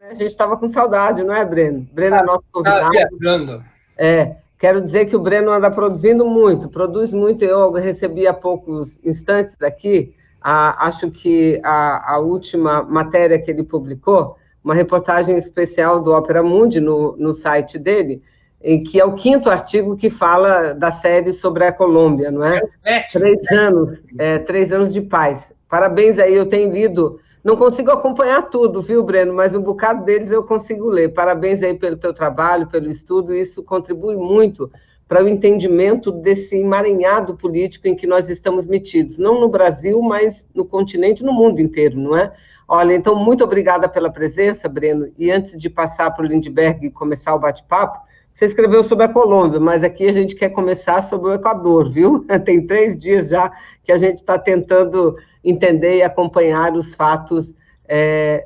A gente estava com saudade, não é, Breno? Breno é nosso Tá convidado. viajando. Quero dizer que o Breno anda produzindo muito, produz muito. Eu recebi há poucos instantes aqui, acho que a última matéria que ele publicou, uma reportagem especial do Opera Mundi no site dele, em que é o 5º artigo que fala da série sobre a Colômbia, não é? 3 anos de paz. Parabéns aí, eu tenho lido. Não consigo acompanhar tudo, viu, Breno? Mas um bocado deles eu consigo ler. Parabéns aí pelo teu trabalho, pelo estudo. Isso contribui muito para o entendimento desse emaranhado político em que nós estamos metidos. Não no Brasil, mas no continente, no mundo inteiro, não é? Olha, então, muito obrigada pela presença, Breno. E antes de passar para o Lindbergh e começar o bate-papo, você escreveu sobre a Colômbia, mas aqui a gente quer começar sobre o Equador, viu? Tem 3 dias já que a gente está tentando entender e acompanhar os fatos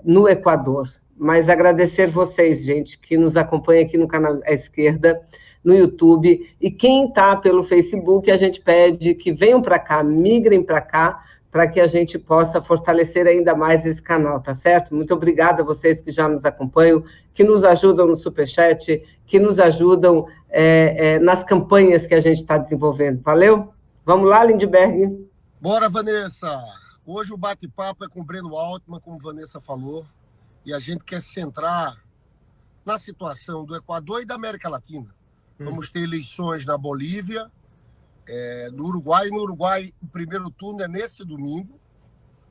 no Equador. Mas agradecer vocês, gente, que nos acompanha aqui no canal à esquerda, no YouTube, e quem está pelo Facebook, a gente pede que venham para cá, migrem para cá, para que a gente possa fortalecer ainda mais esse canal, tá certo? Muito obrigada a vocês que já nos acompanham, que nos ajudam no Superchat, que nos ajudam nas campanhas que a gente está desenvolvendo. Valeu? Vamos lá, Lindbergh? Bora, Vanessa! Hoje o bate-papo é com o Breno Altman, como a Vanessa falou, e a gente quer se centrar na situação do Equador e da América Latina. Vamos ter eleições na Bolívia, no Uruguai. No Uruguai, o primeiro turno é nesse domingo,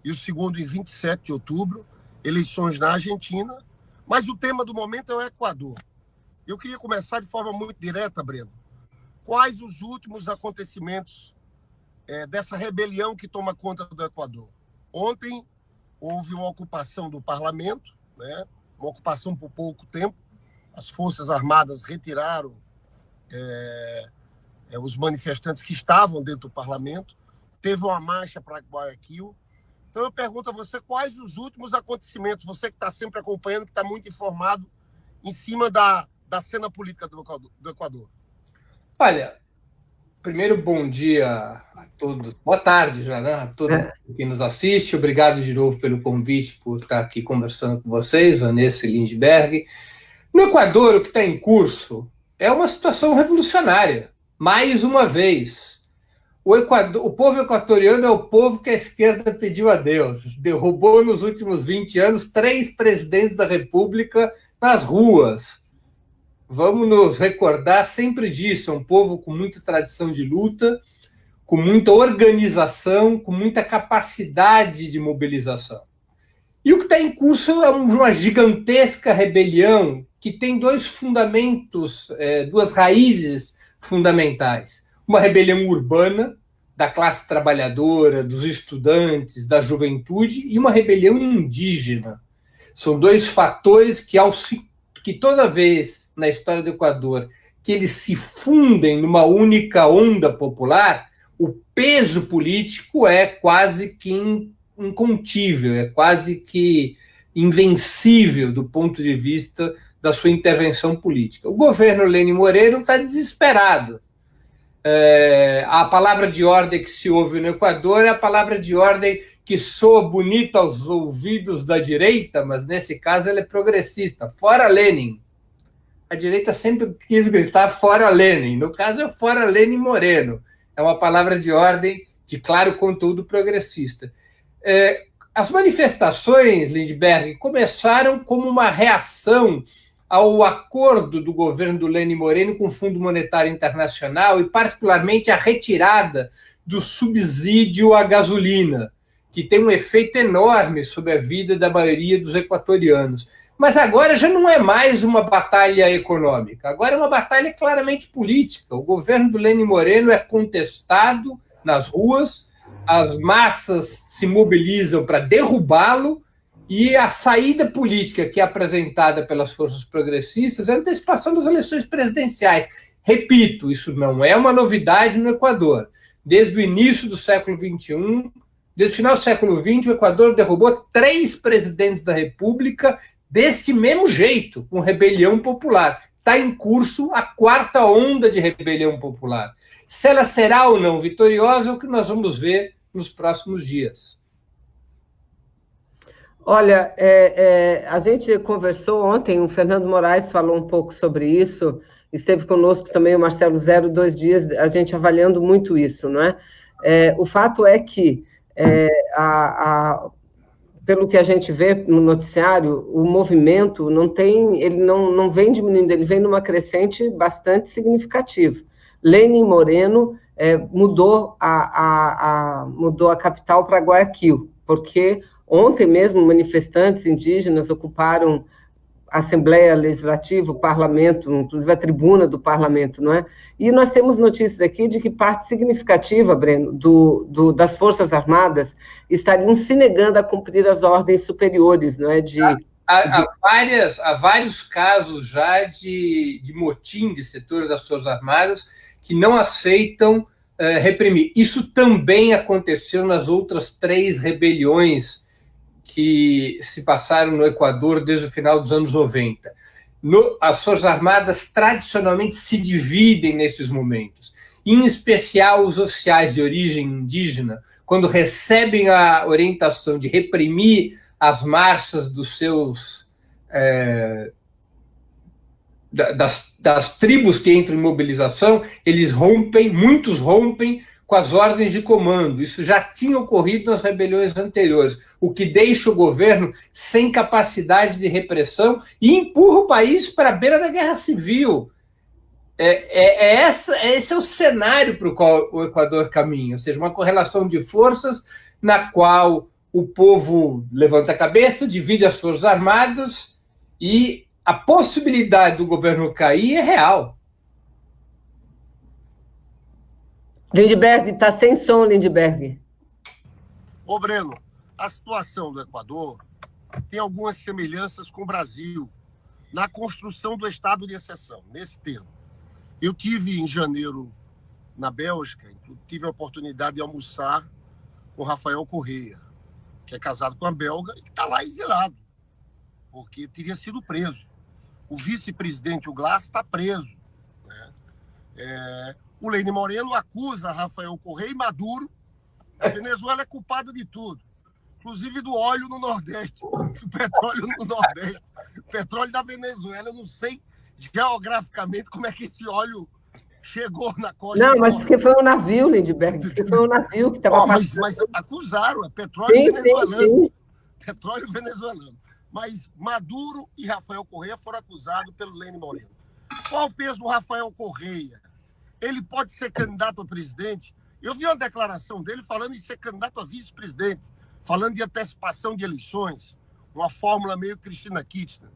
e o segundo em 27 de outubro. Eleições na Argentina, mas o tema do momento é o Equador. Eu queria começar de forma muito direta, Breno. Quais os últimos acontecimentos dessa rebelião que toma conta do Equador? Ontem houve uma ocupação do parlamento, né? Uma ocupação por pouco tempo. As Forças Armadas retiraram os manifestantes que estavam dentro do parlamento. Teve uma marcha para Guayaquil. Então eu pergunto a você quais os últimos acontecimentos, você que está sempre acompanhando, que está muito informado em cima da cena política do Equador. Olha, primeiro, bom dia a todos. Boa tarde já, né? A todo mundo que nos assiste. Obrigado de novo pelo convite, por estar aqui conversando com vocês, Vanessa e Lindbergh. No Equador, o que está em curso é uma situação revolucionária. Mais uma vez, o povo equatoriano é o povo que a esquerda pediu a Deus. Derrubou nos últimos 20 anos 3 presidentes da República nas ruas. Vamos nos recordar sempre disso. É um povo com muita tradição de luta, com muita organização, com muita capacidade de mobilização. E o que está em curso é uma gigantesca rebelião que tem 2 fundamentos, 2 raízes fundamentais. Uma rebelião urbana, da classe trabalhadora, dos estudantes, da juventude, e uma rebelião indígena. São 2 fatores que toda vez na história do Equador que eles se fundem numa única onda popular, o peso político é quase que incontível, é quase que invencível do ponto de vista da sua intervenção política. O governo Lenín Moreno está desesperado. A palavra de ordem que se ouve no Equador é a palavra de ordem que soa bonita aos ouvidos da direita, mas nesse caso ela é progressista. Fora Lenin. A direita sempre quis gritar fora Lenin. No caso é fora Lenín Moreno. É uma palavra de ordem de claro conteúdo progressista. As manifestações, Lindbergh, começaram como uma reação ao acordo do governo do Lenín Moreno com o Fundo Monetário Internacional e, particularmente, a retirada do subsídio à gasolina, que tem um efeito enorme sobre a vida da maioria dos equatorianos. Mas agora já não é mais uma batalha econômica, agora é uma batalha claramente política. O governo do Lenín Moreno é contestado nas ruas, as massas se mobilizam para derrubá-lo, e a saída política que é apresentada pelas forças progressistas é a antecipação das eleições presidenciais. Repito, isso não é uma novidade no Equador. Desde o início do século XXI, desde o final do século XX, o Equador derrubou 3 presidentes da República desse mesmo jeito, com rebelião popular. Está em curso a 4ª onda de rebelião popular. Se ela será ou não vitoriosa é o que nós vamos ver nos próximos dias. Olha, a gente conversou ontem, o Fernando Moraes falou um pouco sobre isso, esteve conosco também o Marcelo Zero, 2 dias, a gente avaliando muito isso, não é? O fato é que, pelo que a gente vê no noticiário, o movimento ele não vem diminuindo, ele vem numa crescente bastante significativa. Lenin Moreno mudou a capital para Guayaquil, porque ontem mesmo manifestantes indígenas ocuparam a Assembleia Legislativa, o Parlamento, inclusive a tribuna do Parlamento, não é? E nós temos notícias aqui de que parte significativa, Breno, das Forças Armadas estariam se negando a cumprir as ordens superiores, não é? Há vários casos já de motim de setores das Forças Armadas que não aceitam reprimir. Isso também aconteceu nas outras 3 rebeliões que se passaram no Equador desde o final dos anos 90. As Forças Armadas tradicionalmente se dividem nesses momentos, em especial os oficiais de origem indígena, quando recebem a orientação de reprimir as marchas dos seus das tribos que entram em mobilização, muitos rompem com as ordens de comando. Isso já tinha ocorrido nas rebeliões anteriores, o que deixa o governo sem capacidade de repressão e empurra o país para a beira da guerra civil. Esse é o cenário para o qual o Equador caminha, ou seja, uma correlação de forças na qual o povo levanta a cabeça, divide as Forças Armadas e a possibilidade do governo cair é real. Lindbergh, está sem som, Lindbergh. Ô, Breno, a situação do Equador tem algumas semelhanças com o Brasil na construção do estado de exceção, nesse termo. Eu tive em janeiro na Bélgica, tive a oportunidade de almoçar com Rafael Correa, que é casado com uma belga e que está lá exilado, porque teria sido preso. O vice-presidente, o Glass, está preso, né? O Lenin Moreno acusa Rafael Correa e Maduro. A Venezuela é culpada de tudo, inclusive do óleo no Nordeste, do petróleo no Nordeste. O petróleo da Venezuela, eu não sei geograficamente como é que esse óleo chegou na costa. Não, mas que foi um navio, Lindbergh, que foi um navio que estava passando. Mas acusaram, é petróleo venezuelano. Sim. Petróleo venezuelano. Mas Maduro e Rafael Correa foram acusados pelo Lenin Moreno. Qual o peso do Rafael Correa? Ele pode ser candidato a presidente? Eu vi uma declaração dele falando em ser candidato a vice-presidente, falando de antecipação de eleições, uma fórmula meio Cristina Kirchner.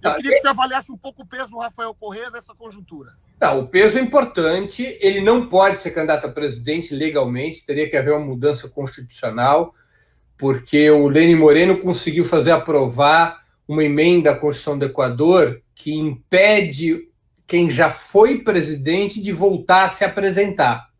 Eu queria que você avaliasse um pouco o peso do Rafael Correa nessa conjuntura. Não, o peso é importante, ele não pode ser candidato a presidente legalmente, teria que haver uma mudança constitucional, porque o Lenin Moreno conseguiu fazer aprovar uma emenda à Constituição do Equador que impede quem já foi presidente de voltar a se apresentar.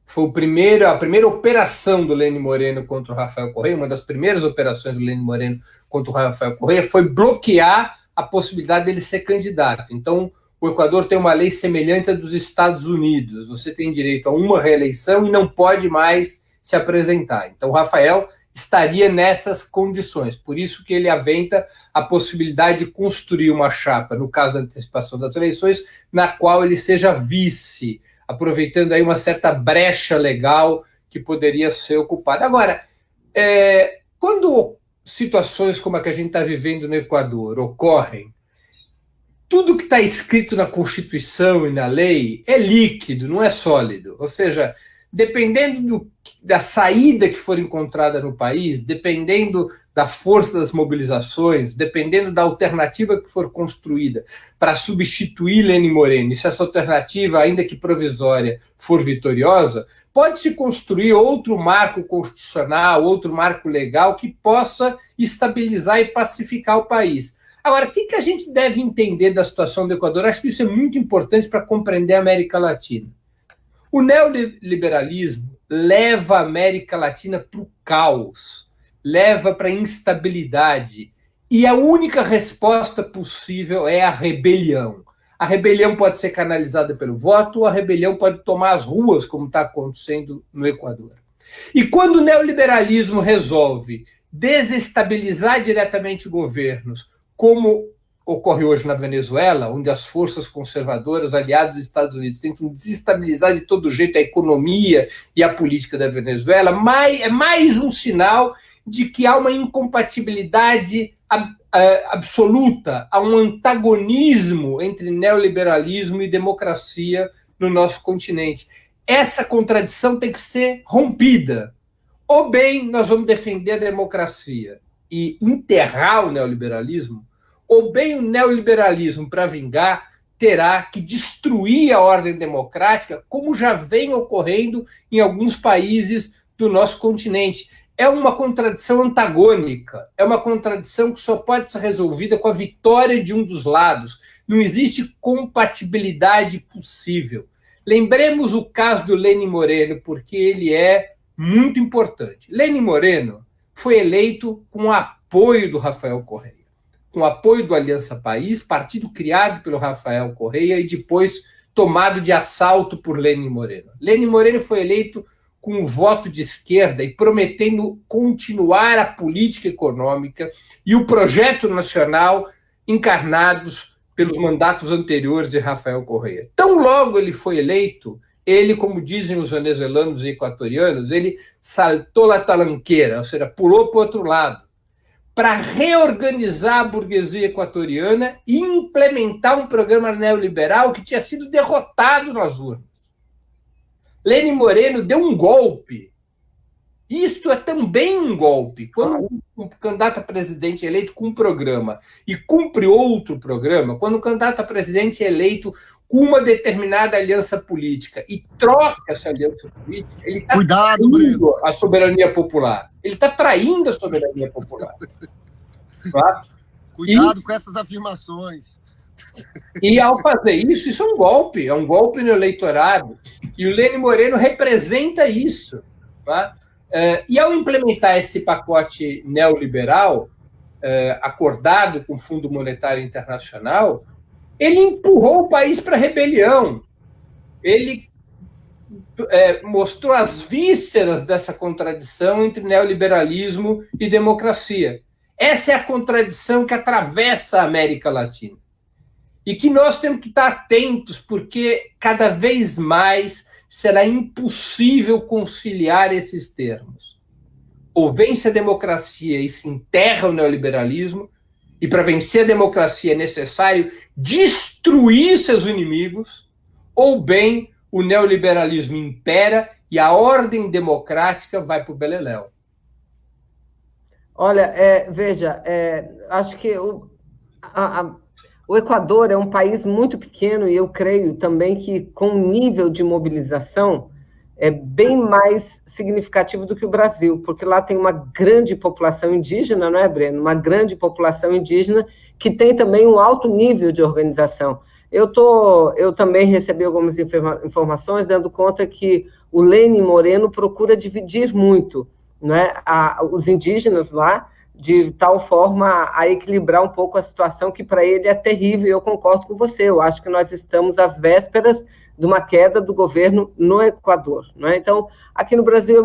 Foi a primeira operação do Lenin Moreno contra o Rafael Correa, uma das primeiras operações do Lenin Moreno contra o Rafael Correa foi bloquear a possibilidade dele ser candidato. Então, o Equador tem uma lei semelhante à dos Estados Unidos. Você tem direito a uma reeleição e não pode mais se apresentar. Então, o Rafael estaria nessas condições. Por isso que ele aventa a possibilidade de construir uma chapa, no caso da antecipação das eleições, na qual ele seja vice, aproveitando aí uma certa brecha legal que poderia ser ocupada. Agora, quando situações como a que a gente está vivendo no Equador ocorrem, tudo que está escrito na Constituição e na lei é líquido, não é sólido. Ou seja, dependendo da saída que for encontrada no país, dependendo da força das mobilizações, dependendo da alternativa que for construída para substituir Lenin Moreno, e se essa alternativa, ainda que provisória, for vitoriosa, pode-se construir outro marco constitucional, outro marco legal que possa estabilizar e pacificar o país. Agora, o que a gente deve entender da situação do Equador? Acho que isso é muito importante para compreender a América Latina. O neoliberalismo leva a América Latina para o caos, leva para a instabilidade, e a única resposta possível é a rebelião. A rebelião pode ser canalizada pelo voto, a rebelião pode tomar as ruas, como está acontecendo no Equador. E quando o neoliberalismo resolve desestabilizar diretamente governos, como ocorre hoje na Venezuela, onde as forças conservadoras, aliadas dos Estados Unidos, tentam desestabilizar de todo jeito a economia e a política da Venezuela, é mais um sinal de que há uma incompatibilidade absoluta, há um antagonismo entre neoliberalismo e democracia no nosso continente. Essa contradição tem que ser rompida. Ou bem nós vamos defender a democracia e enterrar o neoliberalismo, ou bem o neoliberalismo, para vingar, terá que destruir a ordem democrática, como já vem ocorrendo em alguns países do nosso continente. É uma contradição antagônica, é uma contradição que só pode ser resolvida com a vitória de um dos lados. Não existe compatibilidade possível. Lembremos o caso do Lenin Moreno, porque ele é muito importante. Lenin Moreno foi eleito com o apoio do Rafael Correa, com o apoio do Aliança País, partido criado pelo Rafael Correa e depois tomado de assalto por Lenin Moreno. Lenin Moreno foi eleito com o voto de esquerda e prometendo continuar a política econômica e o projeto nacional encarnados pelos mandatos anteriores de Rafael Correa. Tão logo ele foi eleito, ele, como dizem os venezuelanos e equatorianos, ele saltou la talanqueira, ou seja, pulou para o outro lado, para reorganizar a burguesia equatoriana e implementar um programa neoliberal que tinha sido derrotado nas urnas. Lenin Moreno deu um golpe. Isto é também um golpe. Quando um candidato a presidente é eleito com um programa e cumpre outro programa, quando um candidato a presidente é eleito com uma determinada aliança política e troca essa aliança política, ele está traindo a soberania popular. Ele está traindo a soberania popular. Tá? Cuidado com essas afirmações. E ao fazer isso, isso é um golpe no eleitorado. E o Lenin Moreno representa isso. Tá? E ao implementar esse pacote neoliberal, acordado com o Fundo Monetário Internacional, ele empurrou o país para a rebelião. Ele mostrou as vísceras dessa contradição entre neoliberalismo e democracia. Essa é a contradição que atravessa a América Latina. E que nós temos que estar atentos, porque cada vez mais será impossível conciliar esses termos. Ou vence a democracia e se enterra o neoliberalismo, e para vencer a democracia é necessário destruir seus inimigos, ou bem o neoliberalismo impera e a ordem democrática vai para o beleléu. Olha, veja, acho que o Equador é um país muito pequeno e eu creio também que com um nível de mobilização é bem mais significativo do que o Brasil, porque lá tem uma grande população indígena, não é, Breno? Uma grande população indígena que tem também um alto nível de organização. Eu também recebi algumas informações dando conta que o Lenin Moreno procura dividir muito, né, os indígenas lá, de tal forma a equilibrar um pouco a situação que para ele é terrível, e eu concordo com você, eu acho que nós estamos às vésperas de uma queda do governo no Equador, né? Então, aqui no Brasil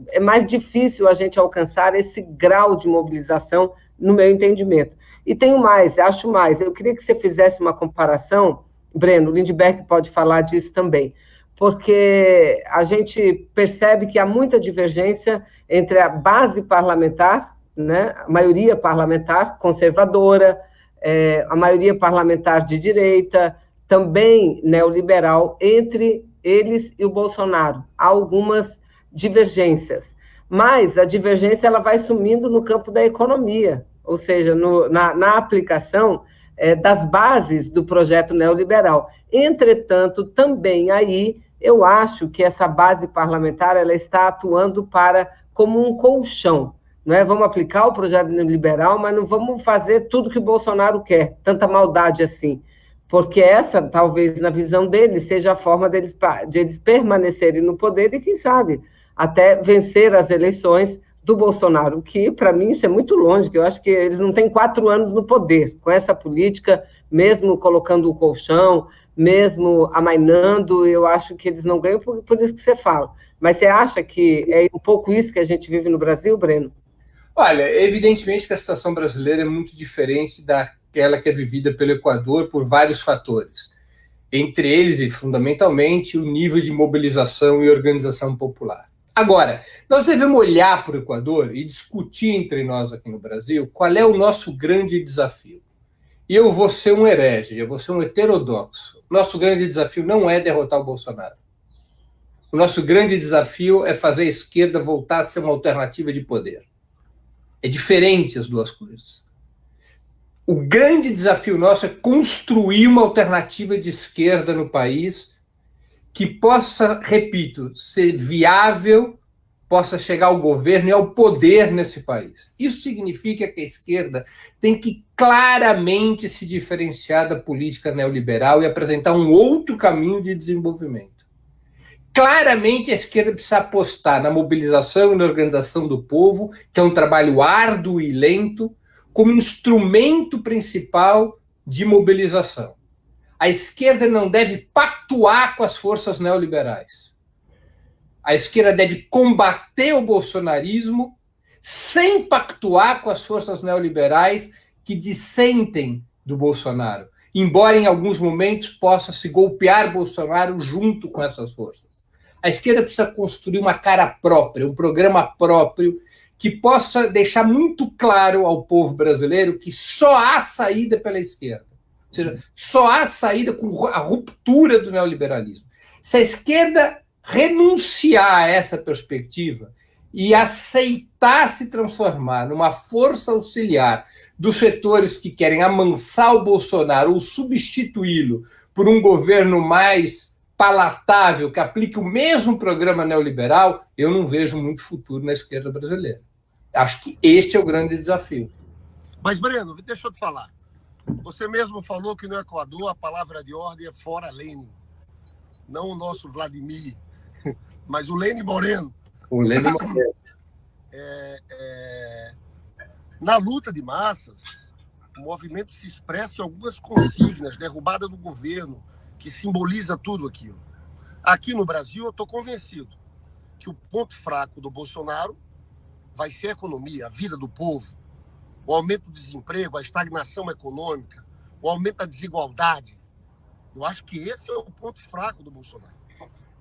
é mais difícil a gente alcançar esse grau de mobilização, no meu entendimento. E tenho mais, acho mais, eu queria que você fizesse uma comparação, Breno, o Lindbergh pode falar disso também, porque a gente percebe que há muita divergência entre a base parlamentar, né, a maioria parlamentar conservadora, a maioria parlamentar de direita, também neoliberal, entre eles e o Bolsonaro. Há algumas divergências, mas a divergência ela vai sumindo no campo da economia, ou seja, na aplicação das bases do projeto neoliberal. Entretanto, também aí, eu acho que essa base parlamentar ela está atuando como um colchão. Não é? Vamos aplicar o projeto neoliberal, mas não vamos fazer tudo que o Bolsonaro quer, tanta maldade assim. Porque essa, talvez, na visão deles, seja a forma de eles permanecerem no poder e, quem sabe, até vencer as eleições do Bolsonaro, que, para mim, isso é muito longe, que eu acho que eles não têm 4 anos no poder. Com essa política, mesmo colocando o colchão, mesmo amainando, eu acho que eles não ganham por isso que você fala. Mas você acha que é um pouco isso que a gente vive no Brasil, Breno? Olha, evidentemente que a situação brasileira é muito diferente daquela que é vivida pelo Equador por vários fatores. Entre eles, e fundamentalmente, o nível de mobilização e organização popular. Agora, nós devemos olhar para o Equador e discutir entre nós aqui no Brasil qual é o nosso grande desafio. E eu vou ser um herege, eu vou ser um heterodoxo. Nosso grande desafio não é derrotar o Bolsonaro. O nosso grande desafio é fazer a esquerda voltar a ser uma alternativa de poder. É diferente as duas coisas. O grande desafio nosso é construir uma alternativa de esquerda no país que possa, repito, ser viável, possa chegar ao governo e ao poder nesse país. Isso significa que a esquerda tem que claramente se diferenciar da política neoliberal e apresentar um outro caminho de desenvolvimento. Claramente a esquerda precisa apostar na mobilização e na organização do povo, que é um trabalho árduo e lento, como instrumento principal de mobilização. A esquerda não deve pactuar com as forças neoliberais. A esquerda deve combater o bolsonarismo sem pactuar com as forças neoliberais que dissentem do Bolsonaro, embora em alguns momentos possa se golpear Bolsonaro junto com essas forças. A esquerda precisa construir uma cara própria, um programa próprio, que possa deixar muito claro ao povo brasileiro que só há saída pela esquerda. Ou seja, só há saída com a ruptura do neoliberalismo. Se a esquerda renunciar a essa perspectiva e aceitar se transformar numa força auxiliar dos setores que querem amansar o Bolsonaro ou substituí-lo por um governo mais palatável, que aplique o mesmo programa neoliberal, eu não vejo muito futuro na esquerda brasileira. Acho que este é o grande desafio. Mas, Breno, deixa eu te falar. Você mesmo falou que no Equador a palavra de ordem é fora Lenin. Não o nosso Vladimir, mas o Lenin Moreno. O Lenin Moreno. Na luta de massas, o movimento se expressa em algumas consignas, derrubada do governo, que simboliza tudo aquilo. Aqui no Brasil, eu estou convencido que o ponto fraco do Bolsonaro vai ser a economia, a vida do povo, o aumento do desemprego, a estagnação econômica, o aumento da desigualdade. Eu acho que esse é o ponto fraco do Bolsonaro.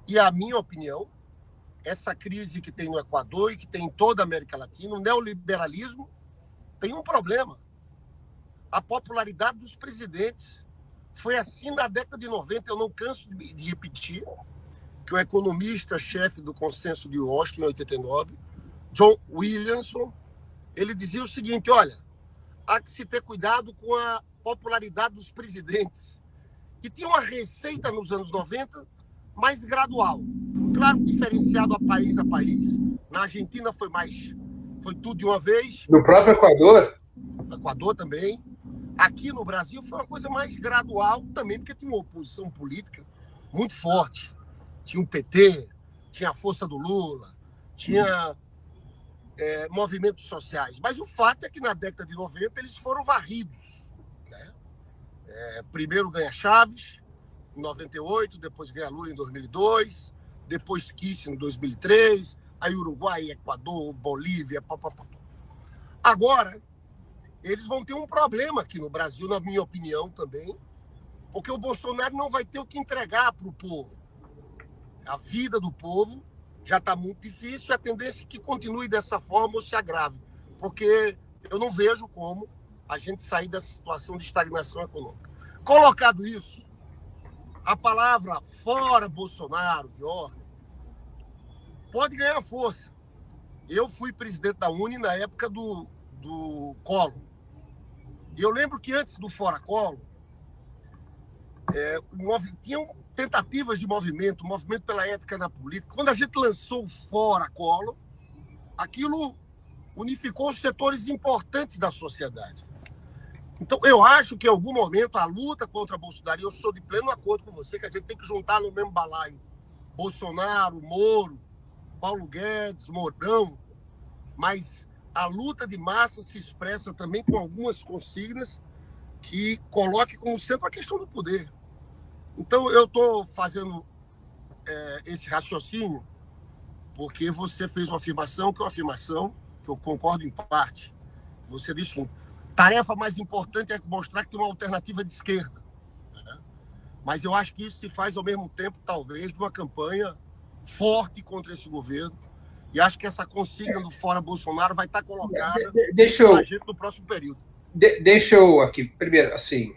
E, a minha opinião, essa crise que tem no Equador e que tem em toda a América Latina, o neoliberalismo tem um problema. A popularidade dos presidentes. Foi assim na década de 90, eu não canso de repetir, que o economista-chefe do Consenso de Washington, em 89, John Williamson, ele dizia o seguinte: olha, há que se ter cuidado com a popularidade dos presidentes. E tinha uma receita nos anos 90 mais gradual. Claro, diferenciado a país. Na Argentina foi tudo de uma vez. No próprio Equador? No Equador também. Aqui no Brasil foi uma coisa mais gradual também, porque tinha uma oposição política muito forte. Tinha o PT, tinha a força do Lula, tinha movimentos sociais. Mas o fato é que na década de 90 eles foram varridos. Né? Primeiro ganha Chaves, em 98, depois ganha Lula em 2002, depois Kirchner em 2003, aí Uruguai, Equador, Bolívia, Agora, eles vão ter um problema aqui no Brasil, na minha opinião também, porque o Bolsonaro não vai ter o que entregar para o povo. A vida do povo já está muito difícil e a tendência é que continue dessa forma ou se agrave, porque eu não vejo como a gente sair dessa situação de estagnação econômica. Colocado isso, a palavra fora Bolsonaro, de ordem, pode ganhar força. Eu fui presidente da UNE na época do Collor. E eu lembro que antes do Fora Collor, tinham tentativas de movimento pela ética na política. Quando a gente lançou o Fora Collor, aquilo unificou os setores importantes da sociedade. Então, eu acho que em algum momento a luta contra Bolsonaro, e eu sou de pleno acordo com você, que a gente tem que juntar no mesmo balaio Bolsonaro, Moro, Paulo Guedes, Mourão, mas a luta de massa se expressa também com algumas consignas que coloquem como centro a questão do poder. Então, eu estou fazendo esse raciocínio porque você fez uma afirmação que é uma afirmação que eu concordo em parte. Você disse o seguinte: tarefa mais importante é mostrar que tem uma alternativa de esquerda. Né? Mas eu acho que isso se faz ao mesmo tempo, talvez, de uma campanha forte contra esse governo. E acho que essa consigna do Fora Bolsonaro vai estar colocada na gente no próximo período. Deixa eu aqui, primeiro, assim,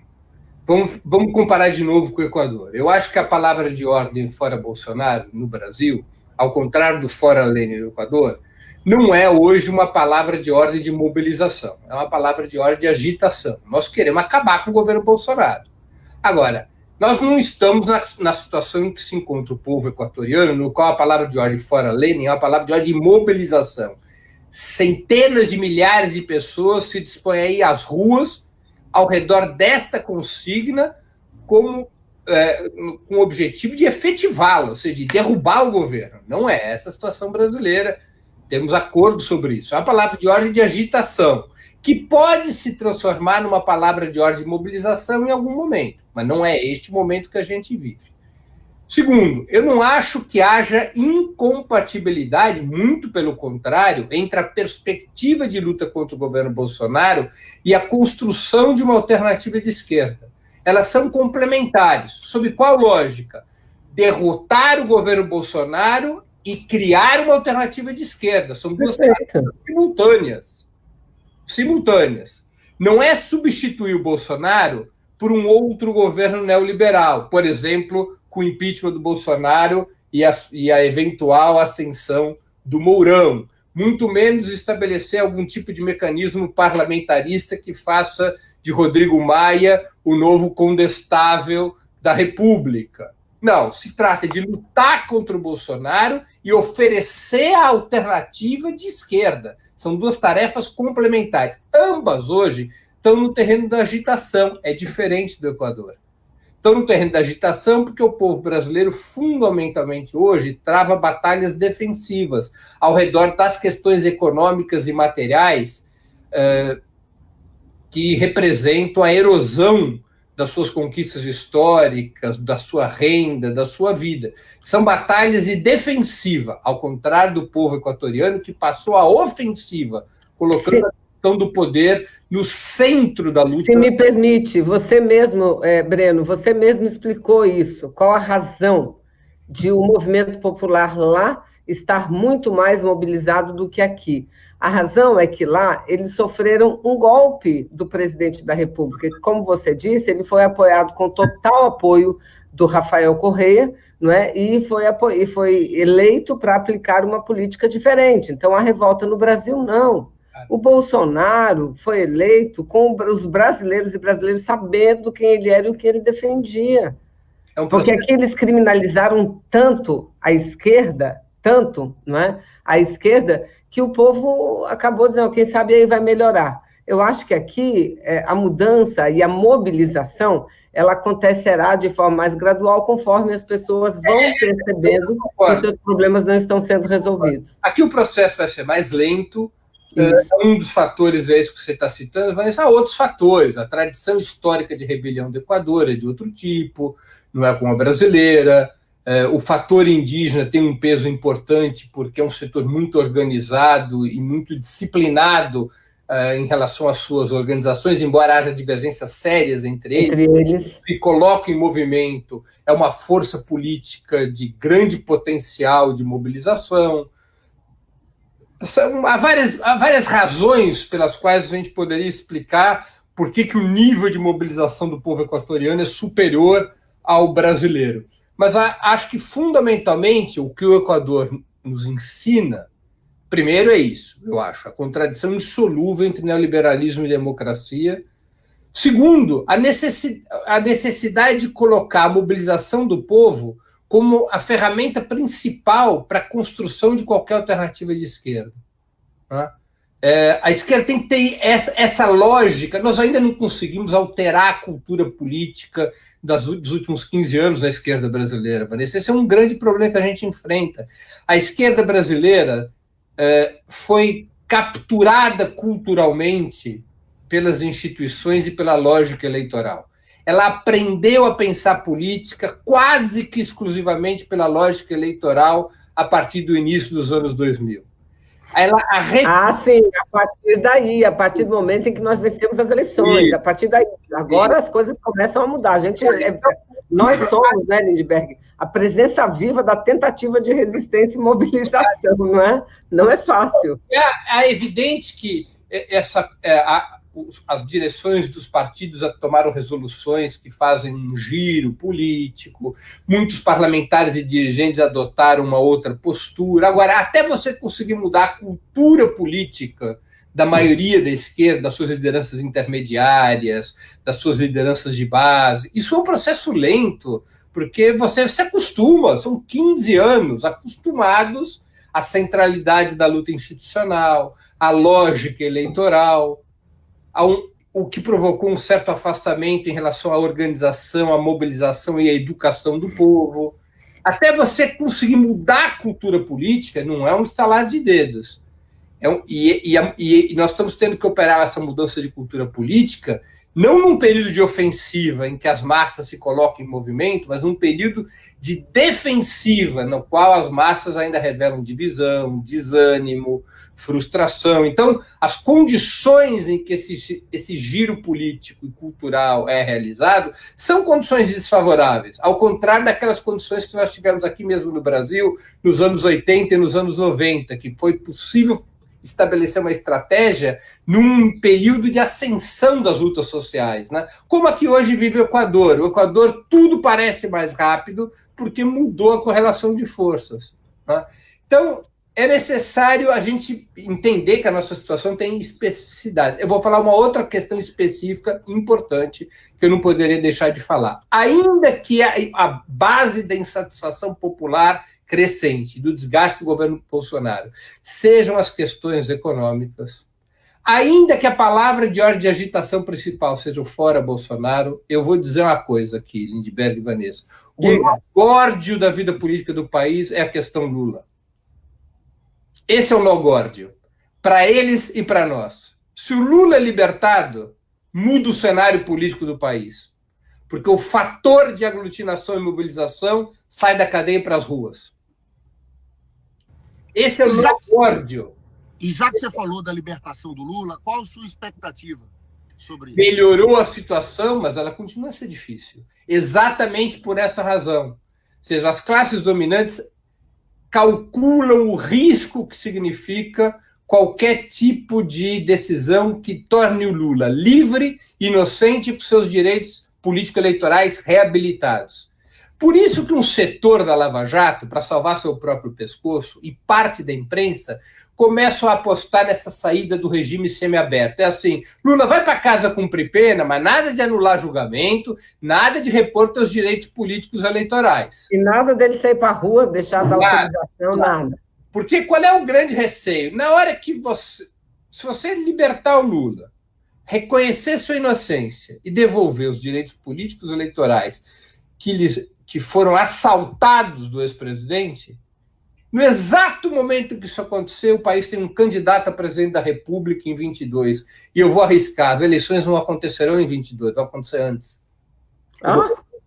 vamos comparar de novo com o Equador. Eu acho que a palavra de ordem Fora Bolsonaro no Brasil, ao contrário do Fora Lênin no Equador, não é hoje uma palavra de ordem de mobilização, é uma palavra de ordem de agitação. Nós queremos acabar com o governo Bolsonaro. Agora, nós não estamos na situação em que se encontra o povo equatoriano, no qual a palavra de ordem Fora Lênin é uma palavra de ordem de mobilização. Centenas de milhares de pessoas se dispõem a ir às ruas ao redor desta consigna com o objetivo de efetivá-la, ou seja, de derrubar o governo. Não é essa a situação brasileira. Temos acordo sobre isso. É uma palavra de ordem de agitação, que pode se transformar numa palavra de ordem de mobilização em algum momento, mas não é este momento que a gente vive. Segundo, eu não acho que haja incompatibilidade, muito pelo contrário, entre a perspectiva de luta contra o governo Bolsonaro e a construção de uma alternativa de esquerda. Elas são complementares. Sob qual lógica? Derrotar o governo Bolsonaro e criar uma alternativa de esquerda. São duas coisas simultâneas. Não é substituir o Bolsonaro por um outro governo neoliberal, por exemplo, com o impeachment do Bolsonaro e a eventual ascensão do Mourão. Muito menos estabelecer algum tipo de mecanismo parlamentarista que faça de Rodrigo Maia o novo condestável da República. Não, se trata de lutar contra o Bolsonaro e oferecer a alternativa de esquerda. São duas tarefas complementares. Ambas, hoje, estão no terreno da agitação. É diferente do Equador. Estão no terreno da agitação porque o povo brasileiro, fundamentalmente hoje, trava batalhas defensivas ao redor das questões econômicas e materiais que representam a erosão das suas conquistas históricas, da sua renda, da sua vida. São batalhas de defensiva, ao contrário do povo equatoriano, que passou a ofensiva, colocando a questão do poder no centro da luta. Se me permite, você mesmo, Breno, você mesmo explicou isso. Qual a razão de o movimento popular lá estar muito mais mobilizado do que aqui? A razão é que lá eles sofreram um golpe do presidente da República. Como você disse, ele foi apoiado com total apoio do Rafael Correa, não é? E foi eleito para aplicar uma política diferente. Então, a revolta no Brasil, não. O Bolsonaro foi eleito com os brasileiros e brasileiras sabendo quem ele era e o que ele defendia. Porque aqui eles criminalizaram tanto a esquerda, não é? A esquerda, que o povo acabou dizendo, quem sabe aí vai melhorar. Eu acho que aqui a mudança e a mobilização, ela acontecerá de forma mais gradual, conforme as pessoas vão percebendo que os seus problemas não estão sendo resolvidos. Aqui o processo vai ser mais lento. Um dos fatores é esse que você está citando, Vanessa. Há outros fatores. A tradição histórica de rebelião do Equador é de outro tipo, não é como a brasileira. O fator indígena tem um peso importante porque é um setor muito organizado e muito disciplinado em relação às suas organizações, embora haja divergências sérias entre eles. E coloca em movimento é uma força política de grande potencial de mobilização. Há várias razões pelas quais a gente poderia explicar por que o nível de mobilização do povo equatoriano é superior ao brasileiro. Mas acho que, fundamentalmente, o que o Equador nos ensina, primeiro é isso, eu acho, a contradição insolúvel entre neoliberalismo e democracia. Segundo, a necessidade de colocar a mobilização do povo como a ferramenta principal para a construção de qualquer alternativa de esquerda. A esquerda tem que ter essa lógica. Nós ainda não conseguimos alterar a cultura política dos últimos 15 anos da esquerda brasileira, Vanessa. Esse é um grande problema que a gente enfrenta. A esquerda brasileira foi capturada culturalmente pelas instituições e pela lógica eleitoral. Ela aprendeu a pensar política quase que exclusivamente pela lógica eleitoral a partir do início dos anos 2000. Sim, a partir daí, a partir do momento em que nós vencemos as eleições, a partir daí. Agora as coisas começam a mudar. Nós somos, né, Lindbergh, a presença viva da tentativa de resistência e mobilização, não é? Não é fácil. É evidente que as direções dos partidos tomaram resoluções que fazem um giro político, muitos parlamentares e dirigentes adotaram uma outra postura. Agora, até você conseguir mudar a cultura política da maioria da esquerda, das suas lideranças intermediárias, das suas lideranças de base, isso é um processo lento, porque você se acostuma, são 15 anos acostumados à centralidade da luta institucional, à lógica eleitoral, o que provocou um certo afastamento em relação à organização, à mobilização e à educação do povo. Até você conseguir mudar a cultura política, não é um estalar de dedos. E nós estamos tendo que operar essa mudança de cultura política, não num período de ofensiva, em que as massas se colocam em movimento, mas num período de defensiva, no qual as massas ainda revelam divisão, desânimo, frustração. Então, as condições em que esse giro político e cultural é realizado são condições desfavoráveis, ao contrário daquelas condições que nós tivemos aqui mesmo no Brasil, nos anos 80 e nos anos 90, que foi possível estabelecer uma estratégia num período de ascensão das lutas sociais, né? Como aqui hoje vive o Equador. O Equador tudo parece mais rápido porque mudou a correlação de forças, né? Então, é necessário a gente entender que a nossa situação tem especificidades. Eu vou falar uma outra questão específica importante que eu não poderia deixar de falar. Ainda que a base da insatisfação popular crescente, do desgaste do governo Bolsonaro, sejam as questões econômicas, ainda que a palavra de ordem de agitação principal seja o fora Bolsonaro, eu vou dizer uma coisa aqui, Lindbergh e Vanessa. O górdio da vida política do país é a questão Lula. Esse é o nó górdio, para eles e para nós. Se o Lula é libertado, muda o cenário político do país, porque o fator de aglutinação e mobilização sai da cadeia para as ruas. Esse é o nó górdio. E já que você falou da libertação do Lula, qual a sua expectativa sobre isso? Melhorou a situação, mas ela continua a ser difícil. Exatamente por essa razão. Ou seja, as classes dominantes calculam o risco que significa qualquer tipo de decisão que torne o Lula livre, inocente, com seus direitos político-eleitorais reabilitados. Por isso que um setor da Lava Jato, para salvar seu próprio pescoço, e parte da imprensa, começam a apostar nessa saída do regime semiaberto. É assim, Lula vai para casa cumprir pena, mas nada de anular julgamento, nada de repor seus direitos políticos eleitorais. E nada dele sair para a rua, deixar da autorização, nada. Porque qual é o grande receio? Na hora que se você libertar o Lula, reconhecer sua inocência e devolver os direitos políticos eleitorais que foram assaltados do ex-presidente, no exato momento que isso aconteceu, o país tem um candidato a presidente da República em 22. E eu vou arriscar, as eleições não acontecerão em 22, vão acontecer antes.